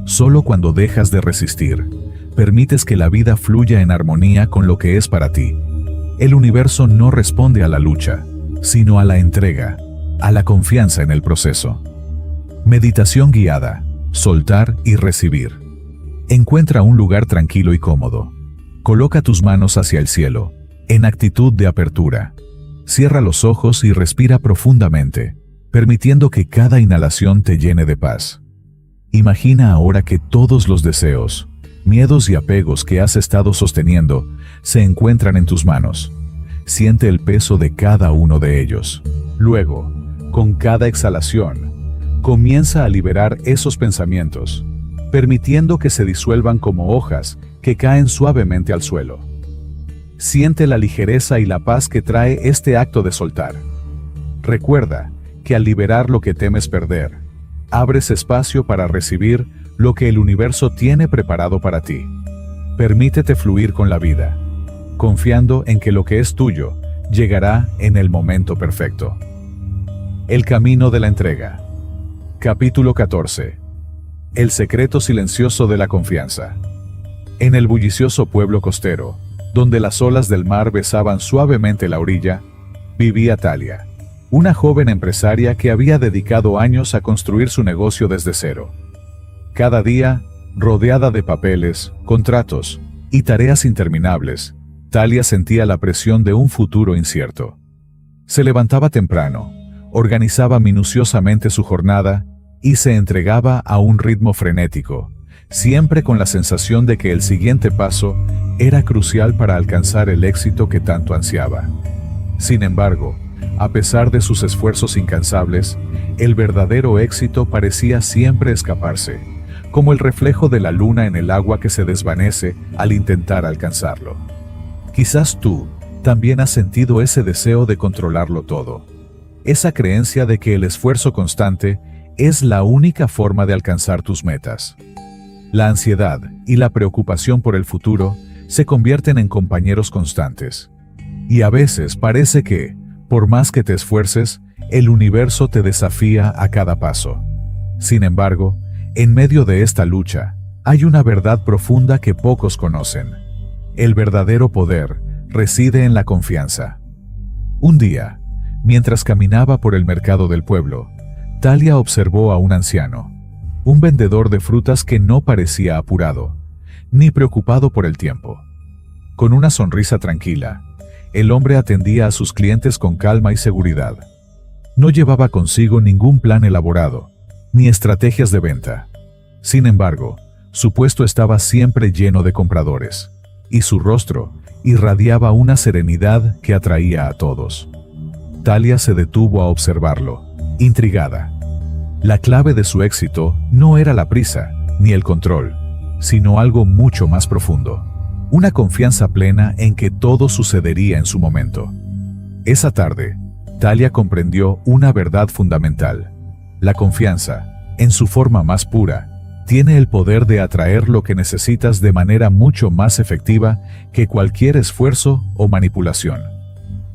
Solo cuando dejas de resistir, permites que la vida fluya en armonía con lo que es para ti. El universo no responde a la lucha, sino a la entrega, a la confianza en el proceso. Meditación guiada, soltar y recibir. Encuentra un lugar tranquilo y cómodo. Coloca tus manos hacia el cielo, en actitud de apertura. Cierra los ojos y respira profundamente, permitiendo que cada inhalación te llene de paz. Imagina ahora que todos los deseos, miedos y apegos que has estado sosteniendo se encuentran en tus manos. Siente el peso de cada uno de ellos. Luego, con cada exhalación, comienza a liberar esos pensamientos, permitiendo que se disuelvan como hojas que caen suavemente al suelo. Siente la ligereza y la paz que trae este acto de soltar. Recuerda que al liberar lo que temes perder, abres espacio para recibir lo que el universo tiene preparado para ti. Permítete fluir con la vida, confiando en que lo que es tuyo llegará en el momento perfecto. El camino de la entrega. Capítulo 14. El secreto silencioso de la confianza. En el bullicioso pueblo costero, donde las olas del mar besaban suavemente la orilla, vivía Talia, una joven empresaria que había dedicado años a construir su negocio desde cero. Cada día, rodeada de papeles, contratos y tareas interminables, Talia sentía la presión de un futuro incierto. Se levantaba temprano, organizaba minuciosamente su jornada y se entregaba a un ritmo frenético, siempre con la sensación de que el siguiente paso era crucial para alcanzar el éxito que tanto ansiaba. Sin embargo, a pesar de sus esfuerzos incansables, el verdadero éxito parecía siempre escaparse, como el reflejo de la luna en el agua que se desvanece al intentar alcanzarlo. Quizás tú también has sentido ese deseo de controlarlo todo, esa creencia de que el esfuerzo constante es la única forma de alcanzar tus metas. La ansiedad y la preocupación por el futuro se convierten en compañeros constantes. Y a veces parece que, por más que te esfuerces, el universo te desafía a cada paso. Sin embargo, en medio de esta lucha, hay una verdad profunda que pocos conocen. El verdadero poder reside en la confianza. Un día, mientras caminaba por el mercado del pueblo, Talia observó a un anciano, un vendedor de frutas que no parecía apurado, ni preocupado por el tiempo. Con una sonrisa tranquila, el hombre atendía a sus clientes con calma y seguridad. No llevaba consigo ningún plan elaborado, ni estrategias de venta. Sin embargo, su puesto estaba siempre lleno de compradores, y su rostro irradiaba una serenidad que atraía a todos. Talia se detuvo a observarlo, intrigada. La clave de su éxito no era la prisa, ni el control, sino algo mucho más profundo. Una confianza plena en que todo sucedería en su momento. Esa tarde, Talia comprendió una verdad fundamental. La confianza, en su forma más pura, tiene el poder de atraer lo que necesitas de manera mucho más efectiva que cualquier esfuerzo o manipulación.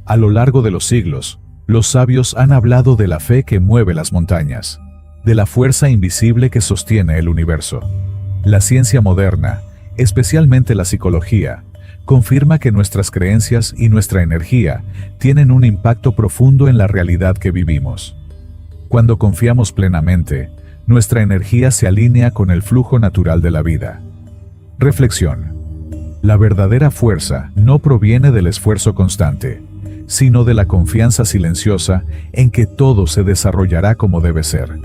A lo largo de los siglos, los sabios han hablado de la fe que mueve las montañas, de la fuerza invisible que sostiene el universo. La ciencia moderna, especialmente la psicología, confirma que nuestras creencias y nuestra energía tienen un impacto profundo en la realidad que vivimos. Cuando confiamos plenamente, nuestra energía se alinea con el flujo natural de la vida. Reflexión. La verdadera fuerza no proviene del esfuerzo constante, sino de la confianza silenciosa en que todo se desarrollará como debe ser.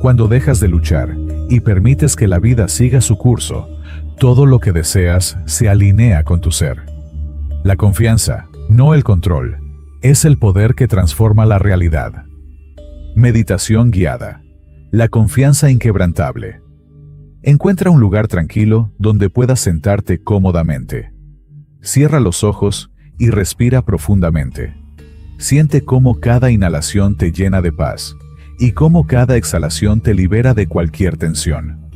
Cuando dejas de luchar y permites que la vida siga su curso, todo lo que deseas se alinea con tu ser. La confianza, no el control, es el poder que transforma la realidad. Meditación guiada. La confianza inquebrantable. Encuentra un lugar tranquilo donde puedas sentarte cómodamente. Cierra los ojos y respira profundamente. Siente cómo cada inhalación te llena de paz y cómo cada exhalación te libera de cualquier tensión.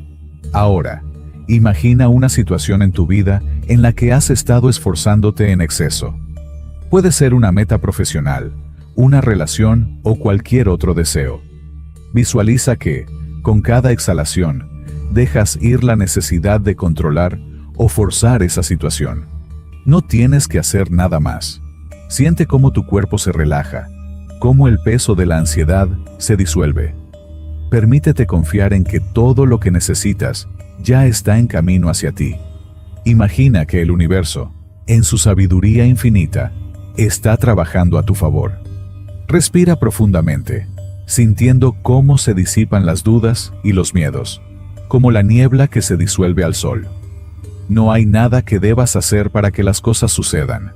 Ahora, imagina una situación en tu vida en la que has estado esforzándote en exceso. Puede ser una meta profesional, una relación o cualquier otro deseo. Visualiza que, con cada exhalación, dejas ir la necesidad de controlar o forzar esa situación. No tienes que hacer nada más. Siente cómo tu cuerpo se relaja, cómo el peso de la ansiedad se disuelve. Permítete confiar en que todo lo que necesitas ya está en camino hacia ti. Imagina que el universo, en su sabiduría infinita, está trabajando a tu favor. Respira profundamente, sintiendo cómo se disipan las dudas y los miedos, como la niebla que se disuelve al sol. No hay nada que debas hacer para que las cosas sucedan.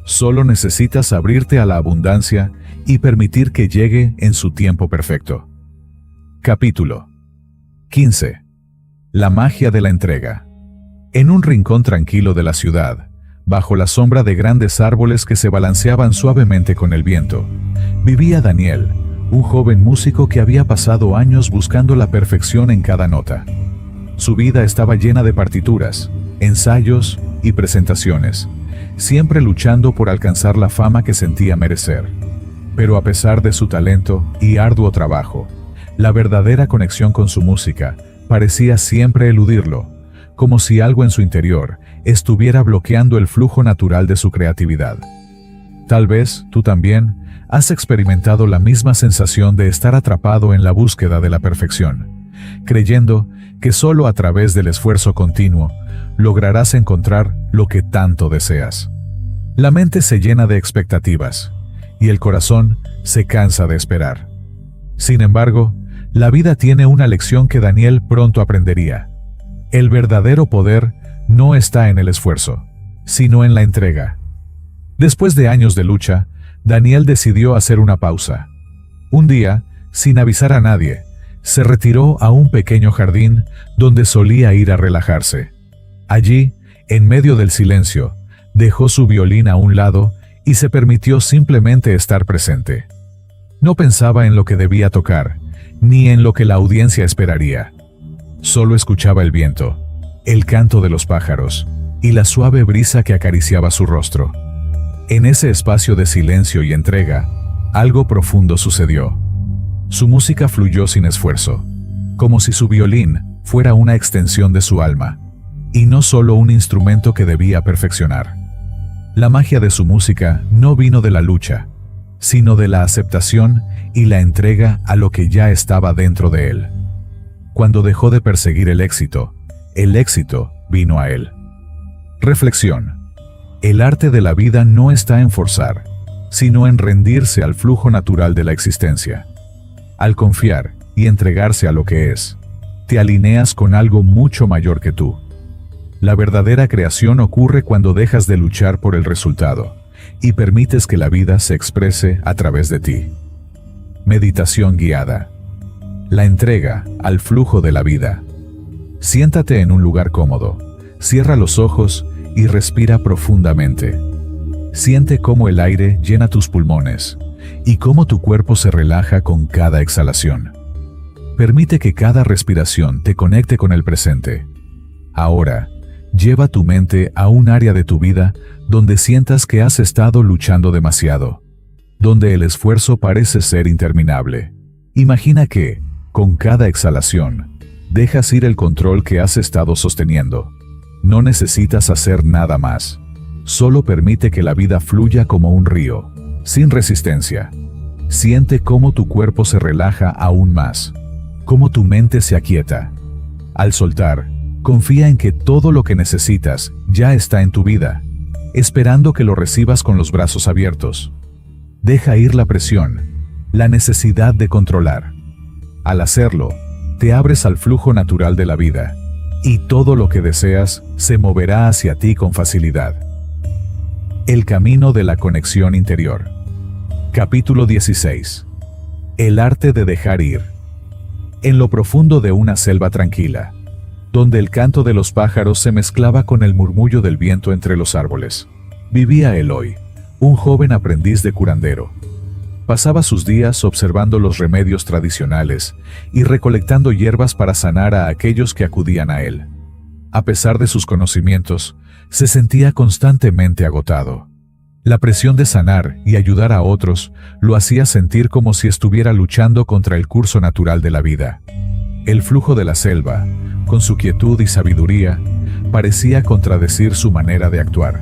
Solo necesitas abrirte a la abundancia y permitir que llegue en su tiempo perfecto. Capítulo 15. La magia de la entrega. En un rincón tranquilo de la ciudad, bajo la sombra de grandes árboles que se balanceaban suavemente con el viento, vivía Daniel, un joven músico que había pasado años buscando la perfección en cada nota. Su vida estaba llena de partituras, ensayos y presentaciones, siempre luchando por alcanzar la fama que sentía merecer. Pero a pesar de su talento y arduo trabajo, la verdadera conexión con su música parecía siempre eludirlo, como si algo en su interior estuviera bloqueando el flujo natural de su creatividad. Tal vez tú también has experimentado la misma sensación de estar atrapado en la búsqueda de la perfección, creyendo que solo a través del esfuerzo continuo lograrás encontrar lo que tanto deseas. La mente se llena de expectativas y el corazón se cansa de esperar. Sin embargo, la vida tiene una lección que Daniel pronto aprendería. El verdadero poder no está en el esfuerzo, sino en la entrega. Después de años de lucha, Daniel decidió hacer una pausa. Un día, sin avisar a nadie, se retiró a un pequeño jardín donde solía ir a relajarse. Allí, en medio del silencio, dejó su violín a un lado y se permitió simplemente estar presente. No pensaba en lo que debía tocar, ni en lo que la audiencia esperaría. Solo escuchaba el viento, el canto de los pájaros y la suave brisa que acariciaba su rostro. En ese espacio de silencio y entrega, algo profundo sucedió. Su música fluyó sin esfuerzo, como si su violín fuera una extensión de su alma, y no solo un instrumento que debía perfeccionar. La magia de su música no vino de la lucha, sino de la aceptación y la entrega a lo que ya estaba dentro de él. Cuando dejó de perseguir el éxito vino a él. Reflexión. El arte de la vida no está en forzar, sino en rendirse al flujo natural de la existencia. Al confiar y entregarse a lo que es, te alineas con algo mucho mayor que tú. La verdadera creación ocurre cuando dejas de luchar por el resultado y permites que la vida se exprese a través de ti. Meditación guiada. La entrega al flujo de la vida. Siéntate en un lugar cómodo, cierra los ojos y respira profundamente. Siente cómo el aire llena tus pulmones y cómo tu cuerpo se relaja con cada exhalación. Permite que cada respiración te conecte con el presente. Ahora, lleva tu mente a un área de tu vida donde sientas que has estado luchando demasiado, donde el esfuerzo parece ser interminable. Imagina que, con cada exhalación, dejas ir el control que has estado sosteniendo. No necesitas hacer nada más. Solo permite que la vida fluya como un río, sin resistencia. Siente cómo tu cuerpo se relaja aún más, cómo tu mente se aquieta. Al soltar, confía en que todo lo que necesitas ya está en tu vida, esperando que lo recibas con los brazos abiertos. Deja ir la presión, la necesidad de controlar. Al hacerlo, te abres al flujo natural de la vida, y todo lo que deseas se moverá hacia ti con facilidad. El camino de la conexión interior. Capítulo 16. El arte de dejar ir. En lo profundo de una selva tranquila, donde el canto de los pájaros se mezclaba con el murmullo del viento entre los árboles, vivía Eloy, un joven aprendiz de curandero. Pasaba sus días observando los remedios tradicionales y recolectando hierbas para sanar a aquellos que acudían a él. A pesar de sus conocimientos, se sentía constantemente agotado. La presión de sanar y ayudar a otros lo hacía sentir como si estuviera luchando contra el curso natural de la vida. El flujo de la selva, con su quietud y sabiduría, parecía contradecir su manera de actuar.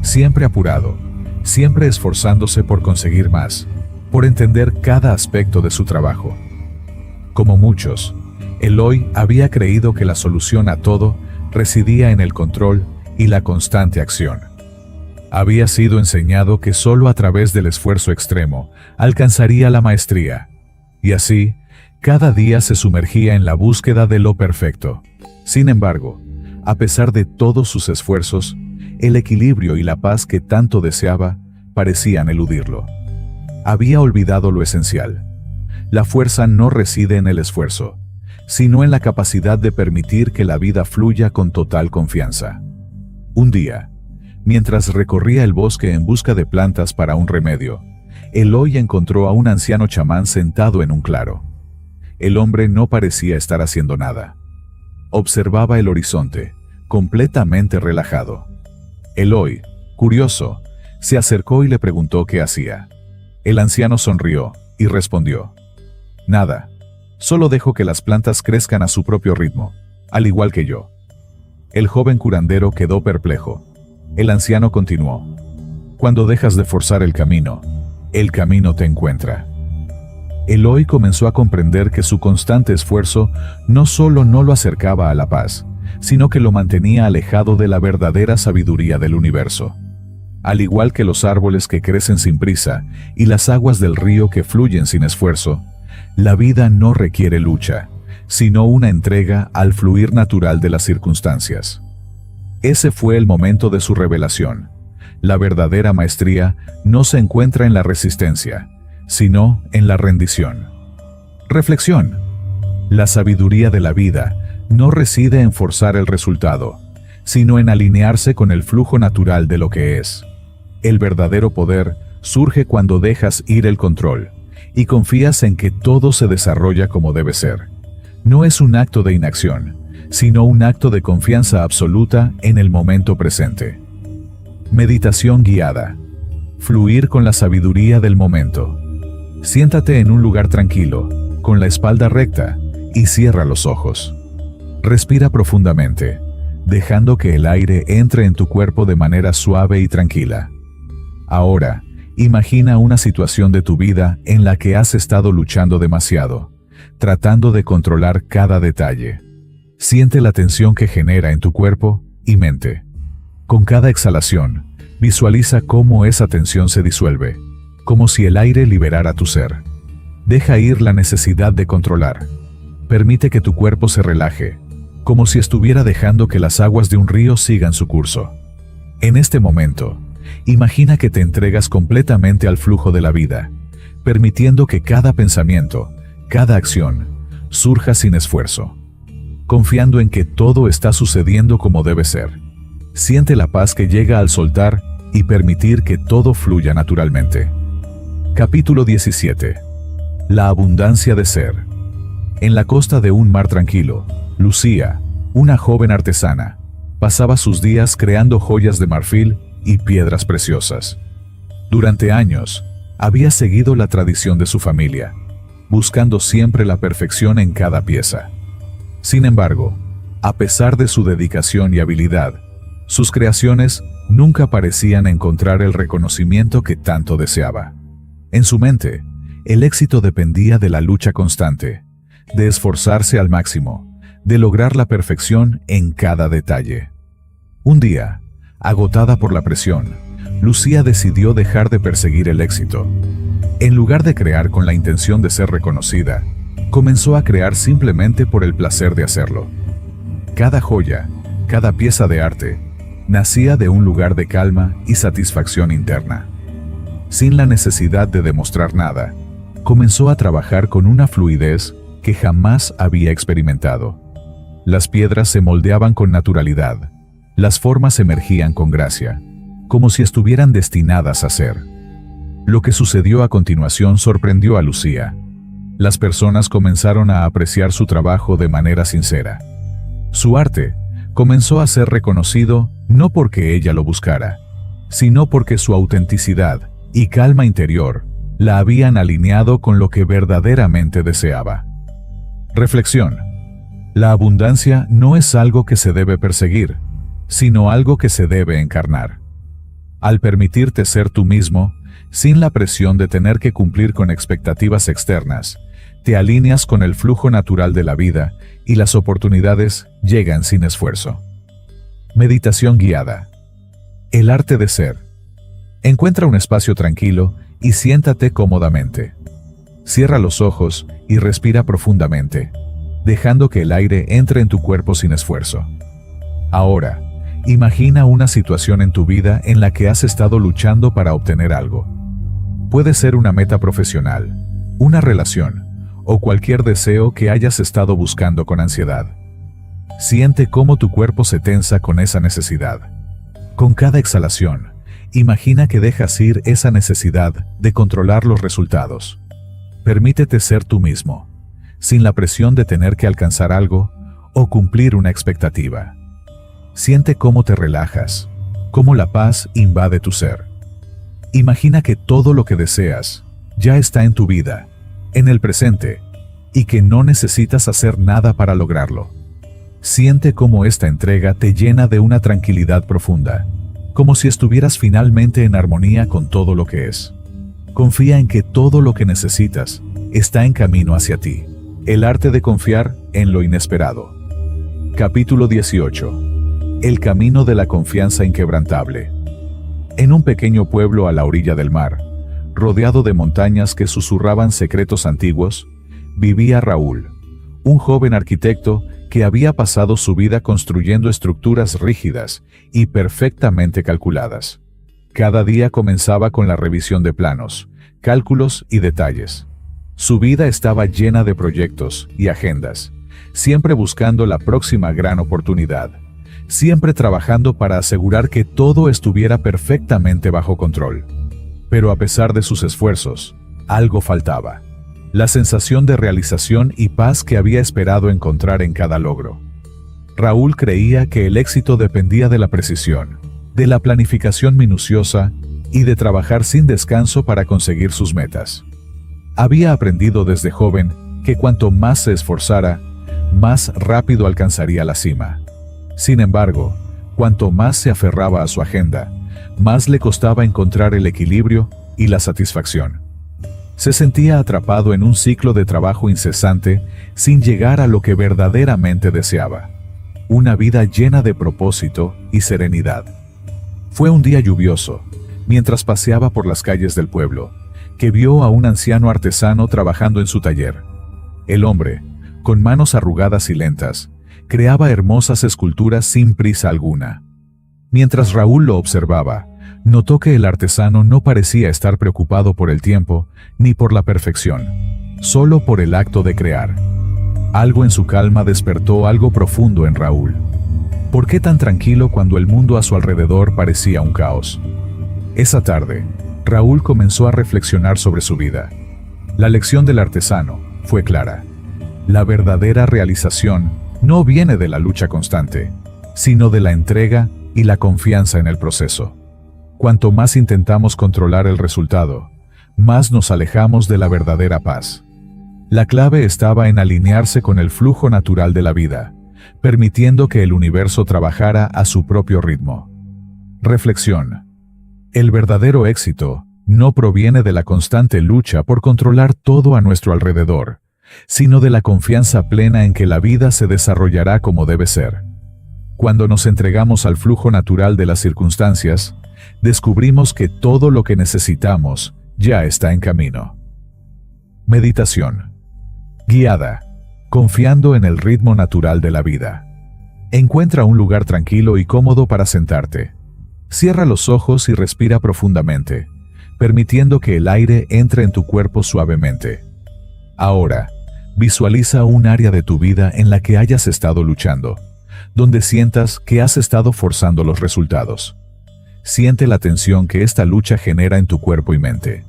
Siempre apurado, siempre esforzándose por conseguir más, por entender cada aspecto de su trabajo. Como muchos, Eloy había creído que la solución a todo residía en el control y la constante acción. Había sido enseñado que solo a través del esfuerzo extremo alcanzaría la maestría, y así, cada día se sumergía en la búsqueda de lo perfecto. Sin embargo, a pesar de todos sus esfuerzos, el equilibrio y la paz que tanto deseaba parecían eludirlo. Había olvidado lo esencial. La fuerza no reside en el esfuerzo, sino en la capacidad de permitir que la vida fluya con total confianza. Un día, mientras recorría el bosque en busca de plantas para un remedio, Eloy encontró a un anciano chamán sentado en un claro. El hombre no parecía estar haciendo nada. Observaba el horizonte, completamente relajado. Eloy, curioso, se acercó y le preguntó qué hacía. El anciano sonrió y respondió: nada, solo dejo que las plantas crezcan a su propio ritmo, al igual que yo. El joven curandero quedó perplejo. El anciano continuó: cuando dejas de forzar el camino te encuentra. Eloy comenzó a comprender que su constante esfuerzo no solo no lo acercaba a la paz, sino que lo mantenía alejado de la verdadera sabiduría del universo. Al igual que los árboles que crecen sin prisa y las aguas del río que fluyen sin esfuerzo, la vida no requiere lucha, sino una entrega al fluir natural de las circunstancias. Ese fue el momento de su revelación. La verdadera maestría no se encuentra en la resistencia, sino en la rendición. Reflexión. La sabiduría de la vida no reside en forzar el resultado, sino en alinearse con el flujo natural de lo que es. El verdadero poder surge cuando dejas ir el control y confías en que todo se desarrolla como debe ser. No es un acto de inacción, sino un acto de confianza absoluta en el momento presente. Meditación guiada. Fluir con la sabiduría del momento. Siéntate en un lugar tranquilo, con la espalda recta, y cierra los ojos. Respira profundamente, dejando que el aire entre en tu cuerpo de manera suave y tranquila. Ahora, imagina una situación de tu vida en la que has estado luchando demasiado, tratando de controlar cada detalle. Siente la tensión que genera en tu cuerpo y mente. Con cada exhalación, visualiza cómo esa tensión se disuelve, como si el aire liberara tu ser. Deja ir la necesidad de controlar. Permite que tu cuerpo se relaje, como si estuviera dejando que las aguas de un río sigan su curso. En este momento, imagina que te entregas completamente al flujo de la vida, permitiendo que cada pensamiento, cada acción, surja sin esfuerzo, confiando en que todo está sucediendo como debe ser. Siente la paz que llega al soltar y permitir que todo fluya naturalmente. Capítulo 17. La abundancia de ser. En la costa de un mar tranquilo, Lucía, una joven artesana, pasaba sus días creando joyas de marfil y piedras preciosas. Durante años, había seguido la tradición de su familia, buscando siempre la perfección en cada pieza. Sin embargo, a pesar de su dedicación y habilidad, sus creaciones nunca parecían encontrar el reconocimiento que tanto deseaba. En su mente, el éxito dependía de la lucha constante, de esforzarse al máximo, de lograr la perfección en cada detalle. Un día, agotada por la presión, Lucía decidió dejar de perseguir el éxito. En lugar de crear con la intención de ser reconocida, comenzó a crear simplemente por el placer de hacerlo. Cada joya, cada pieza de arte, nacía de un lugar de calma y satisfacción interna. Sin la necesidad de demostrar nada, comenzó a trabajar con una fluidez que jamás había experimentado. Las piedras se moldeaban con naturalidad, las formas emergían con gracia, como si estuvieran destinadas a ser. Lo que sucedió a continuación sorprendió a Lucía. Las personas comenzaron a apreciar su trabajo de manera sincera. Su arte comenzó a ser reconocido no porque ella lo buscara, sino porque su autenticidad y calma interior la habían alineado con lo que verdaderamente deseaba. Reflexión. La abundancia no es algo que se debe perseguir, sino algo que se debe encarnar. Al permitirte ser tú mismo, sin la presión de tener que cumplir con expectativas externas, te alineas con el flujo natural de la vida y las oportunidades llegan sin esfuerzo. Meditación guiada. El arte de ser. Encuentra un espacio tranquilo y siéntate cómodamente. Cierra los ojos y respira profundamente, dejando que el aire entre en tu cuerpo sin esfuerzo. Ahora, imagina una situación en tu vida en la que has estado luchando para obtener algo. Puede ser una meta profesional, una relación, o cualquier deseo que hayas estado buscando con ansiedad. Siente cómo tu cuerpo se tensa con esa necesidad. Con cada exhalación, imagina que dejas ir esa necesidad de controlar los resultados. Permítete ser tú mismo, sin la presión de tener que alcanzar algo o cumplir una expectativa. Siente cómo te relajas, cómo la paz invade tu ser. Imagina que todo lo que deseas ya está en tu vida, en el presente, y que no necesitas hacer nada para lograrlo. Siente cómo esta entrega te llena de una tranquilidad profunda, como si estuvieras finalmente en armonía con todo lo que es. Confía en que todo lo que necesitas está en camino hacia ti. El arte de confiar en lo inesperado. Capítulo 18. El camino de la confianza inquebrantable. En un pequeño pueblo a la orilla del mar, rodeado de montañas que susurraban secretos antiguos, vivía Raúl, un joven arquitecto que había pasado su vida construyendo estructuras rígidas y perfectamente calculadas. Cada día comenzaba con la revisión de planos, cálculos y detalles. Su vida estaba llena de proyectos y agendas, siempre buscando la próxima gran oportunidad, siempre trabajando para asegurar que todo estuviera perfectamente bajo control. Pero a pesar de sus esfuerzos, algo faltaba: la sensación de realización y paz que había esperado encontrar en cada logro. Raúl creía que el éxito dependía de la precisión, de la planificación minuciosa y de trabajar sin descanso para conseguir sus metas. Había aprendido desde joven que cuanto más se esforzara, más rápido alcanzaría la cima. Sin embargo, cuanto más se aferraba a su agenda, más le costaba encontrar el equilibrio y la satisfacción. Se sentía atrapado en un ciclo de trabajo incesante sin llegar a lo que verdaderamente deseaba: una vida llena de propósito y serenidad. Fue un día lluvioso, mientras paseaba por las calles del pueblo, que vio a un anciano artesano trabajando en su taller. El hombre, con manos arrugadas y lentas, creaba hermosas esculturas sin prisa alguna. Mientras Raúl lo observaba, notó que el artesano no parecía estar preocupado por el tiempo ni por la perfección, solo por el acto de crear. Algo en su calma despertó algo profundo en Raúl. ¿Por qué tan tranquilo cuando el mundo a su alrededor parecía un caos? Esa tarde, Raúl comenzó a reflexionar sobre su vida. La lección del artesano fue clara. La verdadera realización no viene de la lucha constante, sino de la entrega y la confianza en el proceso. Cuanto más intentamos controlar el resultado, más nos alejamos de la verdadera paz. La clave estaba en alinearse con el flujo natural de la vida, permitiendo que el universo trabajara a su propio ritmo. Reflexión. El verdadero éxito no proviene de la constante lucha por controlar todo a nuestro alrededor, sino de la confianza plena en que la vida se desarrollará como debe ser. Cuando nos entregamos al flujo natural de las circunstancias, descubrimos que todo lo que necesitamos ya está en camino. Meditación. Guiada, confiando en el ritmo natural de la vida. Encuentra un lugar tranquilo y cómodo para sentarte. Cierra los ojos y respira profundamente, permitiendo que el aire entre en tu cuerpo suavemente. Ahora, visualiza un área de tu vida en la que hayas estado luchando, donde sientas que has estado forzando los resultados. Siente la tensión que esta lucha genera en tu cuerpo y mente.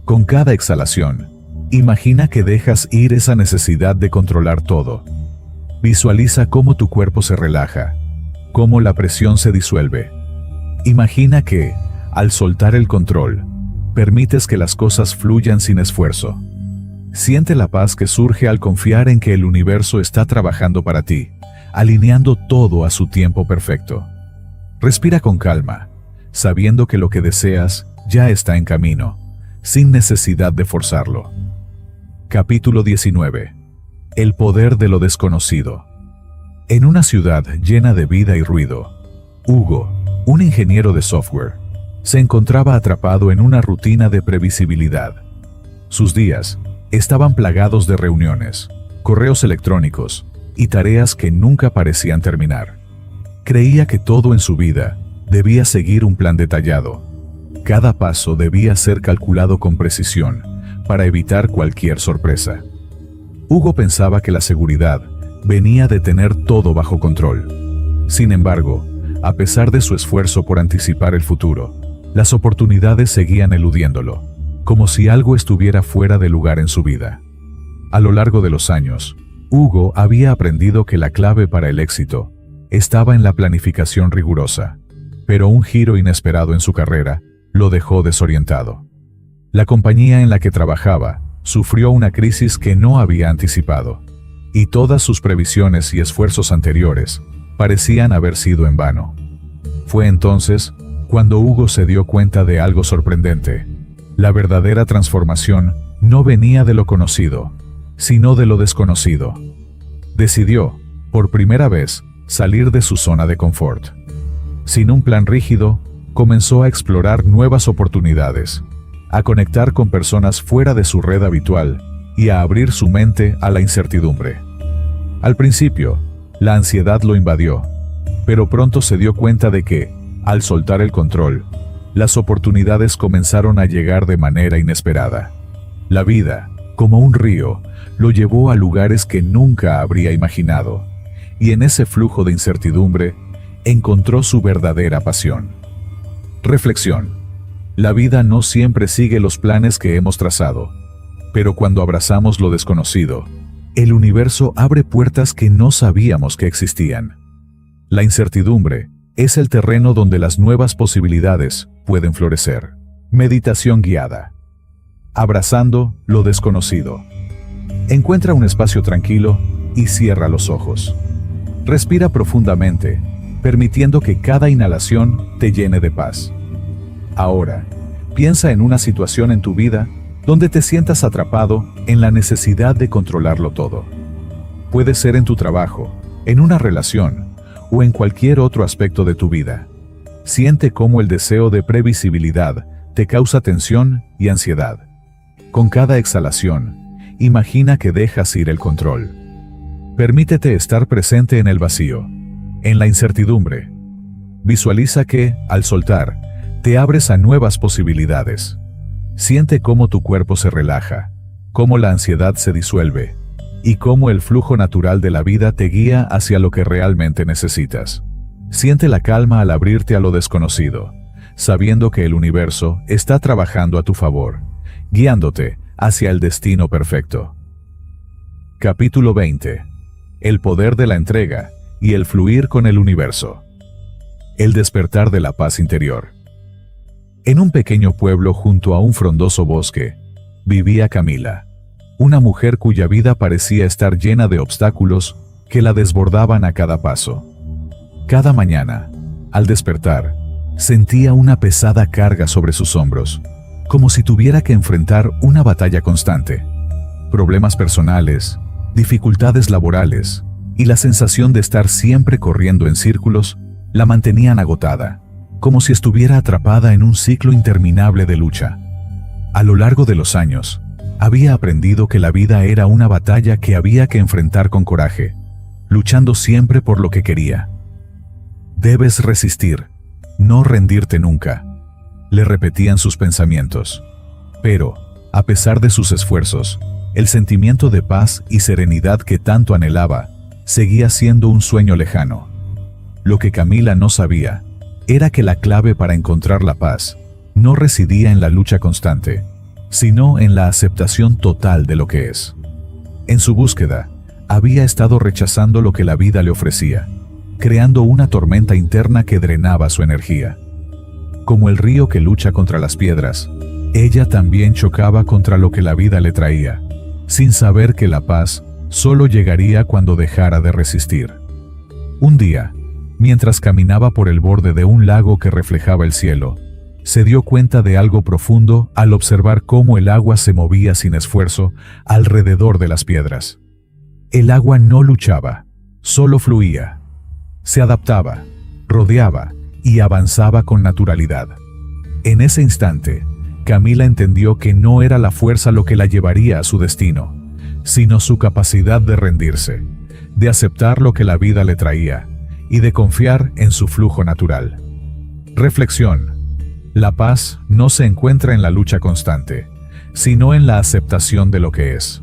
Con cada exhalación, imagina que dejas ir esa necesidad de controlar todo. Visualiza cómo tu cuerpo se relaja, cómo la presión se disuelve. Imagina que, al soltar el control, permites que las cosas fluyan sin esfuerzo. Siente la paz que surge al confiar en que el universo está trabajando para ti, alineando todo a su tiempo perfecto. Respira con calma, sabiendo que lo que deseas ya está en camino, sin necesidad de forzarlo. Capítulo 19. El poder de lo desconocido. En una ciudad llena de vida y ruido, Hugo, un ingeniero de software, se encontraba atrapado en una rutina de previsibilidad. Sus días estaban plagados de reuniones, correos electrónicos y tareas que nunca parecían terminar. Creía que todo en su vida debía seguir un plan detallado. Cada paso debía ser calculado con precisión para evitar cualquier sorpresa. Hugo pensaba que la seguridad venía de tener todo bajo control. Sin embargo, a pesar de su esfuerzo por anticipar el futuro, las oportunidades seguían eludiéndolo, como si algo estuviera fuera de lugar en su vida. A lo largo de los años, Hugo había aprendido que la clave para el éxito estaba en la planificación rigurosa, pero un giro inesperado en su carrera lo dejó desorientado. La compañía en la que trabajaba sufrió una crisis que no había anticipado, y todas sus previsiones y esfuerzos anteriores parecían haber sido en vano. Fue entonces cuando Hugo se dio cuenta de algo sorprendente. La verdadera transformación no venía de lo conocido, sino de lo desconocido. Decidió, por primera vez, salir de su zona de confort. Sin un plan rígido, comenzó a explorar nuevas oportunidades, a conectar con personas fuera de su red habitual y a abrir su mente a la incertidumbre. Al principio, la ansiedad lo invadió, pero pronto se dio cuenta de que, al soltar el control, las oportunidades comenzaron a llegar de manera inesperada. La vida, como un río, lo llevó a lugares que nunca habría imaginado, y en ese flujo de incertidumbre, encontró su verdadera pasión. Reflexión. La vida no siempre sigue los planes que hemos trazado, pero cuando abrazamos lo desconocido, el universo abre puertas que no sabíamos que existían. La incertidumbre es el terreno donde las nuevas posibilidades pueden florecer. Meditación guiada. Abrazando lo desconocido. Encuentra un espacio tranquilo y cierra los ojos. Respira profundamente, permitiendo que cada inhalación te llene de paz. Ahora, piensa en una situación en tu vida donde te sientas atrapado en la necesidad de controlarlo todo. Puede ser en tu trabajo, en una relación o en cualquier otro aspecto de tu vida. Siente cómo el deseo de previsibilidad te causa tensión y ansiedad. Con cada exhalación, imagina que dejas ir el control. Permítete estar presente en el vacío, en la incertidumbre. Visualiza que, al soltar, te abres a nuevas posibilidades. Siente cómo tu cuerpo se relaja, cómo la ansiedad se disuelve, y cómo el flujo natural de la vida te guía hacia lo que realmente necesitas. Siente la calma al abrirte a lo desconocido, sabiendo que el universo está trabajando a tu favor, guiándote hacia el destino perfecto. Capítulo 20. El poder de la entrega y el fluir con el universo. El despertar de la paz interior. En un pequeño pueblo junto a un frondoso bosque, vivía Camila, una mujer cuya vida parecía estar llena de obstáculos que la desbordaban a cada paso. Cada mañana, al despertar, sentía una pesada carga sobre sus hombros, como si tuviera que enfrentar una batalla constante. Problemas personales, dificultades laborales y la sensación de estar siempre corriendo en círculos la mantenían agotada, como si estuviera atrapada en un ciclo interminable de lucha. A lo largo de los años, había aprendido que la vida era una batalla que había que enfrentar con coraje, luchando siempre por lo que quería. Debes resistir, no rendirte nunca, le repetían sus pensamientos. Pero, a pesar de sus esfuerzos, el sentimiento de paz y serenidad que tanto anhelaba, seguía siendo un sueño lejano. Lo que Camila no sabía, era que la clave para encontrar la paz, no residía en la lucha constante, sino en la aceptación total de lo que es. En su búsqueda, había estado rechazando lo que la vida le ofrecía, creando una tormenta interna que drenaba su energía. Como el río que lucha contra las piedras, ella también chocaba contra lo que la vida le traía, sin saber que la paz solo llegaría cuando dejara de resistir. Un día, mientras caminaba por el borde de un lago que reflejaba el cielo, se dio cuenta de algo profundo al observar cómo el agua se movía sin esfuerzo alrededor de las piedras. El agua no luchaba, solo fluía. Se adaptaba, rodeaba y avanzaba con naturalidad. En ese instante, Camila entendió que no era la fuerza lo que la llevaría a su destino, sino su capacidad de rendirse, de aceptar lo que la vida le traía y de confiar en su flujo natural. Reflexión. La paz no se encuentra en la lucha constante, sino en la aceptación de lo que es.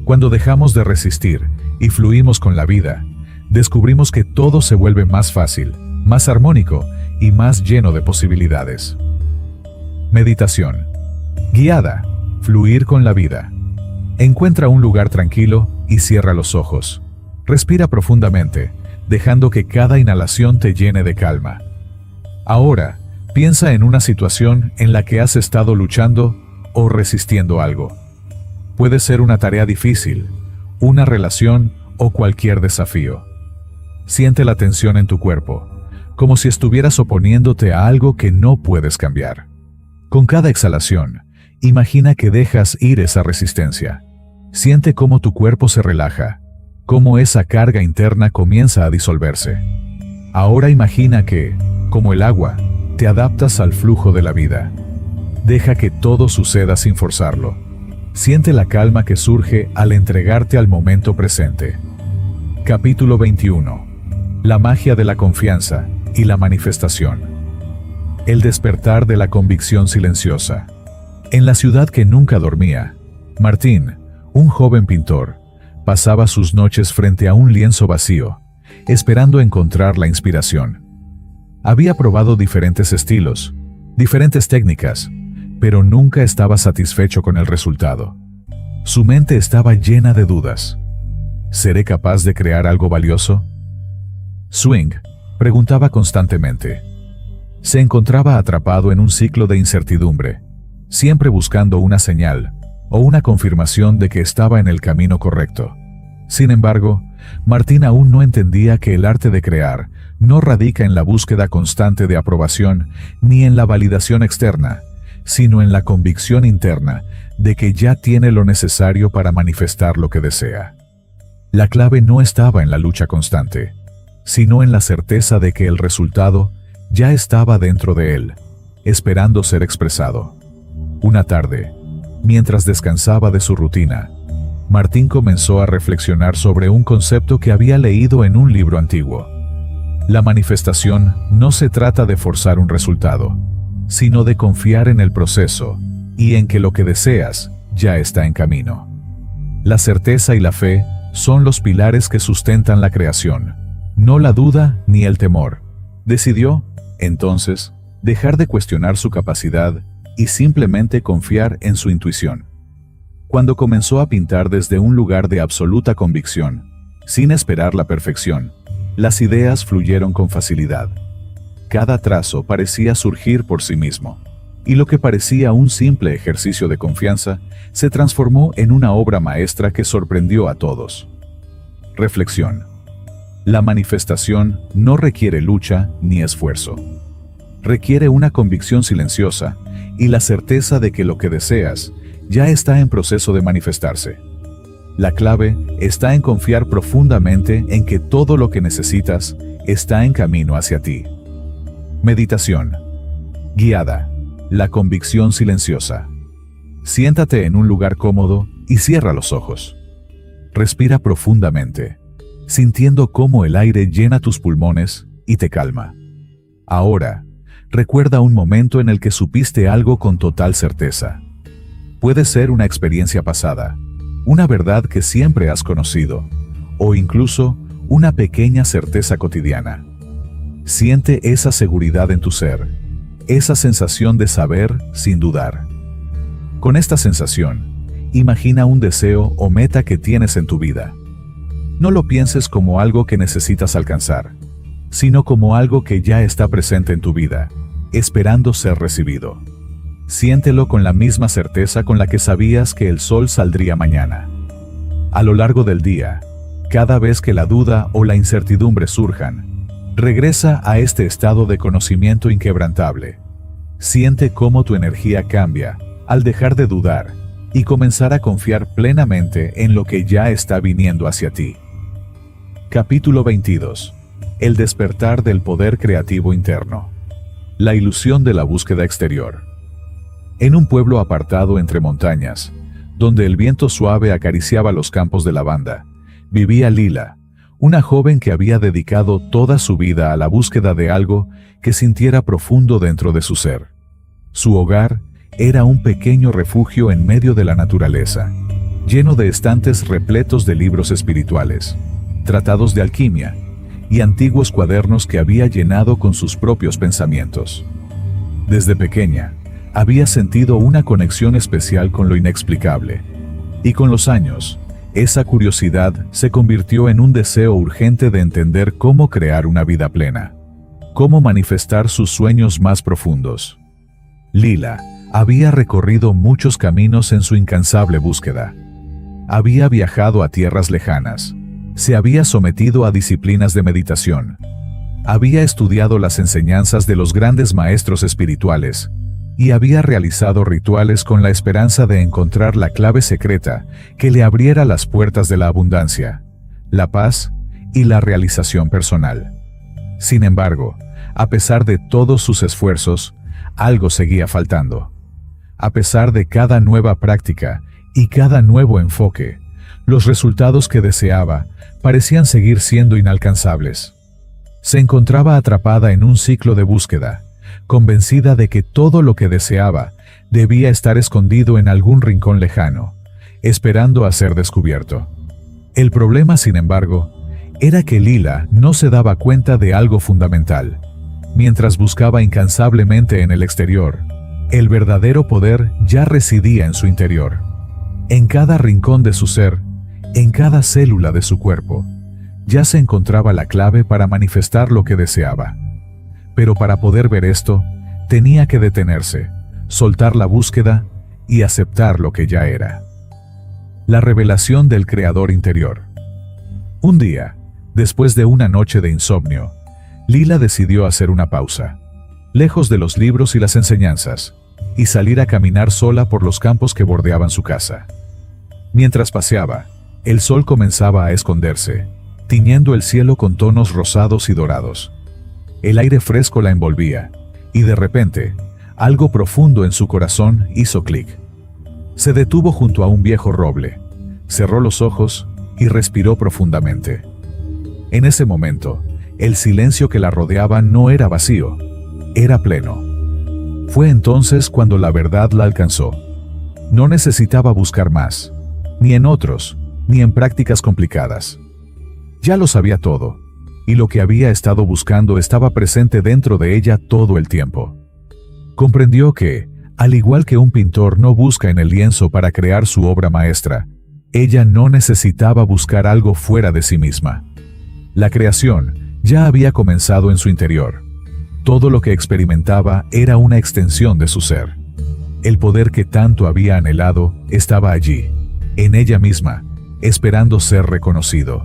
Cuando dejamos de resistir y fluimos con la vida, descubrimos que todo se vuelve más fácil, más armónico y más lleno de posibilidades. Meditación. Guiada. Fluir con la vida. Encuentra un lugar tranquilo y cierra los ojos. Respira profundamente, dejando que cada inhalación te llene de calma. Ahora, piensa en una situación en la que has estado luchando o resistiendo algo. Puede ser una tarea difícil, una relación o cualquier desafío. Siente la tensión en tu cuerpo, como si estuvieras oponiéndote a algo que no puedes cambiar. Con cada exhalación, imagina que dejas ir esa resistencia. Siente cómo tu cuerpo se relaja, cómo esa carga interna comienza a disolverse. Ahora imagina que, como el agua, te adaptas al flujo de la vida. Deja que todo suceda sin forzarlo. Siente la calma que surge al entregarte al momento presente. Capítulo 21. La magia de la confianza y la manifestación. El despertar de la convicción silenciosa. En la ciudad que nunca dormía, Martín, un joven pintor, pasaba sus noches frente a un lienzo vacío, esperando encontrar la inspiración. Había probado diferentes estilos, diferentes técnicas, pero nunca estaba satisfecho con el resultado. Su mente estaba llena de dudas. ¿Seré capaz de crear algo valioso? Swing preguntaba constantemente. Se encontraba atrapado en un ciclo de incertidumbre, siempre buscando una señal o una confirmación de que estaba en el camino correcto. Sin embargo, Martín aún no entendía que el arte de crear no radica en la búsqueda constante de aprobación ni en la validación externa, sino en la convicción interna de que ya tiene lo necesario para manifestar lo que desea. La clave no estaba en la lucha constante, sino en la certeza de que el resultado ya estaba dentro de él, esperando ser expresado. Una tarde, Mientras descansaba de su rutina, Martín comenzó a reflexionar sobre un concepto que había leído en un libro antiguo. La manifestación no se trata de forzar un resultado, sino de confiar en el proceso y en que lo que deseas ya está en camino. La certeza y la fe son los pilares que sustentan la creación, no la duda ni el temor. Decidió, entonces, dejar de cuestionar su capacidad y simplemente confiar en su intuición. Cuando comenzó a pintar desde un lugar de absoluta convicción, sin esperar la perfección, las ideas fluyeron con facilidad. Cada trazo parecía surgir por sí mismo, y lo que parecía un simple ejercicio de confianza se transformó en una obra maestra que sorprendió a todos. Reflexión. La manifestación no requiere lucha ni esfuerzo. Requiere una convicción silenciosa y la certeza de que lo que deseas ya está en proceso de manifestarse. La clave está en confiar profundamente en que todo lo que necesitas está en camino hacia ti. Meditación guiada. La convicción silenciosa. Siéntate en un lugar cómodo y cierra los ojos. Respira profundamente, sintiendo cómo el aire llena tus pulmones y te calma. Ahora, recuerda un momento en el que supiste algo con total certeza. Puede ser una experiencia pasada, una verdad que siempre has conocido, o incluso una pequeña certeza cotidiana. Siente esa seguridad en tu ser, esa sensación de saber sin dudar. Con esta sensación, imagina un deseo o meta que tienes en tu vida. No lo pienses como algo que necesitas alcanzar, sino como algo que ya está presente en tu vida, esperando ser recibido. Siéntelo con la misma certeza con la que sabías que el sol saldría mañana. A lo largo del día, cada vez que la duda o la incertidumbre surjan, regresa a este estado de conocimiento inquebrantable. Siente cómo tu energía cambia al dejar de dudar y comenzar a confiar plenamente en lo que ya está viniendo hacia ti. Capítulo 22. El despertar del poder creativo interno. La ilusión de la búsqueda exterior. En un pueblo apartado entre montañas, donde el viento suave acariciaba los campos de lavanda, vivía Lila, una joven que había dedicado toda su vida a la búsqueda de algo que sintiera profundo dentro de su ser. Su hogar era un pequeño refugio en medio de la naturaleza, lleno de estantes repletos de libros espirituales, tratados de alquimia y antiguos cuadernos que había llenado con sus propios pensamientos. Desde pequeña, había sentido una conexión especial con lo inexplicable, y con los años, esa curiosidad se convirtió en un deseo urgente de entender cómo crear una vida plena, cómo manifestar sus sueños más profundos. Lila había recorrido muchos caminos en su incansable búsqueda. Había viajado a tierras lejanas, se había sometido a disciplinas de meditación, había estudiado las enseñanzas de los grandes maestros espirituales, y había realizado rituales con la esperanza de encontrar la clave secreta que le abriera las puertas de la abundancia, la paz y la realización personal. Sin embargo, a pesar de todos sus esfuerzos, algo seguía faltando. A pesar de cada nueva práctica y cada nuevo enfoque, los resultados que deseaba parecían seguir siendo inalcanzables. Se encontraba atrapada en un ciclo de búsqueda, convencida de que todo lo que deseaba debía estar escondido en algún rincón lejano, esperando a ser descubierto. El problema, sin embargo, era que Lila no se daba cuenta de algo fundamental. Mientras buscaba incansablemente en el exterior, el verdadero poder ya residía en su interior. En cada rincón de su ser, en cada célula de su cuerpo, ya se encontraba la clave para manifestar lo que deseaba. Pero para poder ver esto, tenía que detenerse, soltar la búsqueda y aceptar lo que ya era. La revelación del creador interior. Un día, después de una noche de insomnio, Lila decidió hacer una pausa, lejos de los libros y las enseñanzas, y salir a caminar sola por los campos que bordeaban su casa. Mientras paseaba, el sol comenzaba a esconderse, tiñendo el cielo con tonos rosados y dorados. El aire fresco la envolvía, y de repente, algo profundo en su corazón hizo clic. Se detuvo junto a un viejo roble, cerró los ojos y respiró profundamente. En ese momento, el silencio que la rodeaba no era vacío, era pleno. Fue entonces cuando la verdad la alcanzó. No necesitaba buscar más, ni en otros, ni en prácticas complicadas. Ya lo sabía todo, y lo que había estado buscando estaba presente dentro de ella todo el tiempo. Comprendió que, al igual que un pintor no busca en el lienzo para crear su obra maestra, ella no necesitaba buscar algo fuera de sí misma. La creación ya había comenzado en su interior. Todo lo que experimentaba era una extensión de su ser. El poder que tanto había anhelado estaba allí, en ella misma, esperando ser reconocido.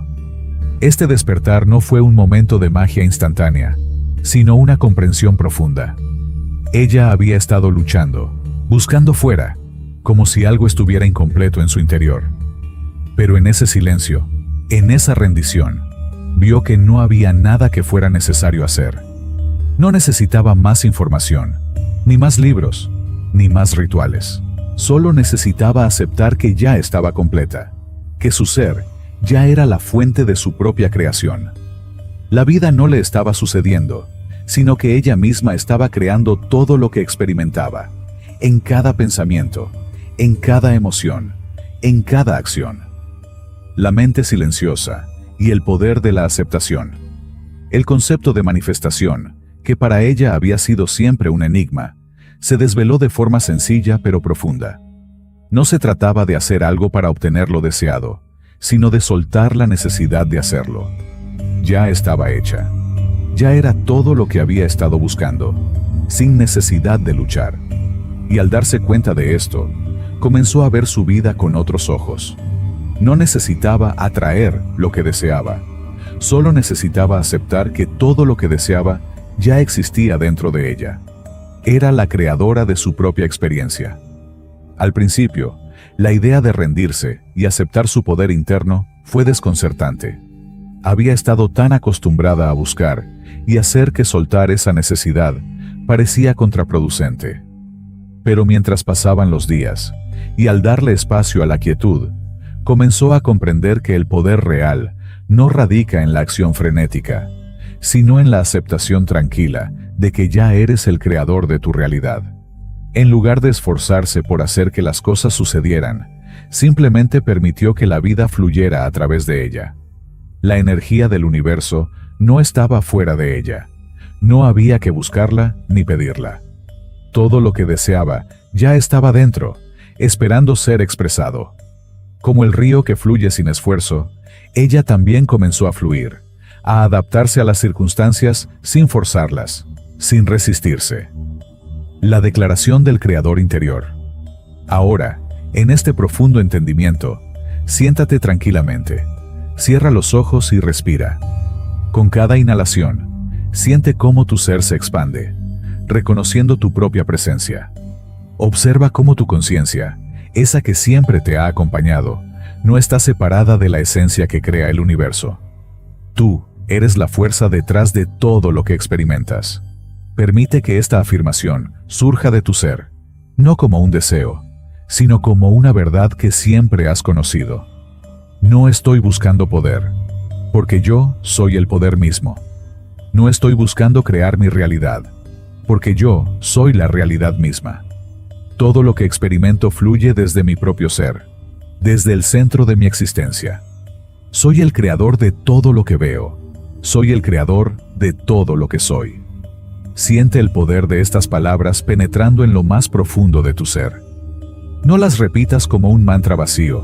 Este despertar no fue un momento de magia instantánea, sino una comprensión profunda. Ella había estado luchando, buscando fuera, como si algo estuviera incompleto en su interior. Pero en ese silencio, en esa rendición, vio que no había nada que fuera necesario hacer. No necesitaba más información, ni más libros, ni más rituales. Solo necesitaba aceptar que ya estaba completa, que su ser ya era la fuente de su propia creación. La vida no le estaba sucediendo, sino que ella misma estaba creando todo lo que experimentaba, en cada pensamiento, en cada emoción, en cada acción. La mente silenciosa y el poder de la aceptación. El concepto de manifestación, que para ella había sido siempre un enigma, se desveló de forma sencilla pero profunda. No se trataba de hacer algo para obtener lo deseado, sino de soltar la necesidad de hacerlo. Ya estaba hecha. Ya era todo lo que había estado buscando, sin necesidad de luchar. Y al darse cuenta de esto, comenzó a ver su vida con otros ojos. No necesitaba atraer lo que deseaba, solo necesitaba aceptar que todo lo que deseaba ya existía dentro de ella. Era la creadora de su propia experiencia. Al principio, la idea de rendirse y aceptar su poder interno fue desconcertante. Había estado tan acostumbrada a buscar y hacer que soltar esa necesidad parecía contraproducente. Pero mientras pasaban los días, y al darle espacio a la quietud, comenzó a comprender que el poder real no radica en la acción frenética, sino en la aceptación tranquila de que ya eres el creador de tu realidad. En lugar de esforzarse por hacer que las cosas sucedieran, simplemente permitió que la vida fluyera a través de ella. La energía del universo no estaba fuera de ella. No había que buscarla ni pedirla. Todo lo que deseaba ya estaba dentro, esperando ser expresado. Como el río que fluye sin esfuerzo, ella también comenzó a fluir, a adaptarse a las circunstancias sin forzarlas, sin resistirse. La declaración del creador interior. Ahora, en este profundo entendimiento, siéntate tranquilamente, cierra los ojos y respira. Con cada inhalación, siente cómo tu ser se expande, reconociendo tu propia presencia. Observa cómo tu conciencia, esa que siempre te ha acompañado, no está separada de la esencia que crea el universo. Tú eres la fuerza detrás de todo lo que experimentas. Permite que esta afirmación surja de tu ser, no como un deseo, sino como una verdad que siempre has conocido. No estoy buscando poder, porque yo soy el poder mismo. No estoy buscando crear mi realidad, porque yo soy la realidad misma. Todo lo que experimento fluye desde mi propio ser, desde el centro de mi existencia. Soy el creador de todo lo que veo. Soy el creador de todo lo que soy. Siente el poder de estas palabras penetrando en lo más profundo de tu ser. No las repitas como un mantra vacío,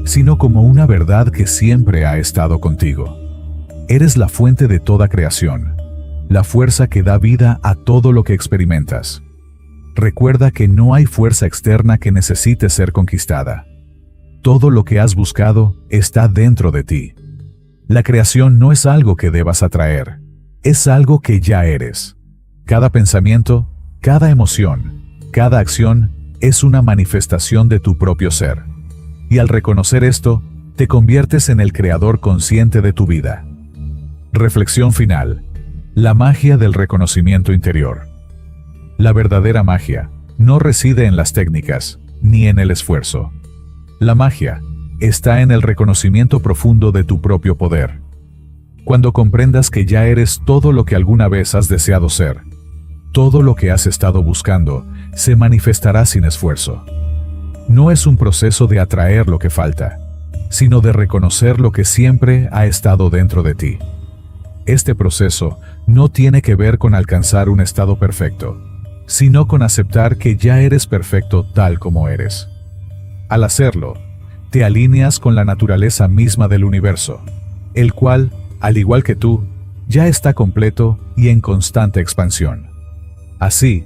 sino como una verdad que siempre ha estado contigo. Eres la fuente de toda creación, la fuerza que da vida a todo lo que experimentas. Recuerda que no hay fuerza externa que necesite ser conquistada. Todo lo que has buscado está dentro de ti. La creación no es algo que debas atraer, es algo que ya eres. Cada pensamiento, cada emoción, cada acción es una manifestación de tu propio ser. Y al reconocer esto, te conviertes en el creador consciente de tu vida. Reflexión final. La magia del reconocimiento interior. La verdadera magia no reside en las técnicas, ni en el esfuerzo. La magia está en el reconocimiento profundo de tu propio poder. Cuando comprendas que ya eres todo lo que alguna vez has deseado ser, todo lo que has estado buscando se manifestará sin esfuerzo. No es un proceso de atraer lo que falta, sino de reconocer lo que siempre ha estado dentro de ti. Este proceso no tiene que ver con alcanzar un estado perfecto, sino con aceptar que ya eres perfecto tal como eres. Al hacerlo, te alineas con la naturaleza misma del universo, el cual, al igual que tú, ya está completo y en constante expansión. Así,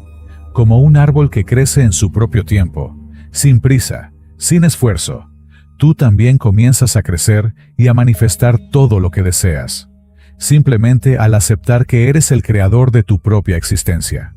como un árbol que crece en su propio tiempo, sin prisa, sin esfuerzo, tú también comienzas a crecer y a manifestar todo lo que deseas, simplemente al aceptar que eres el creador de tu propia existencia.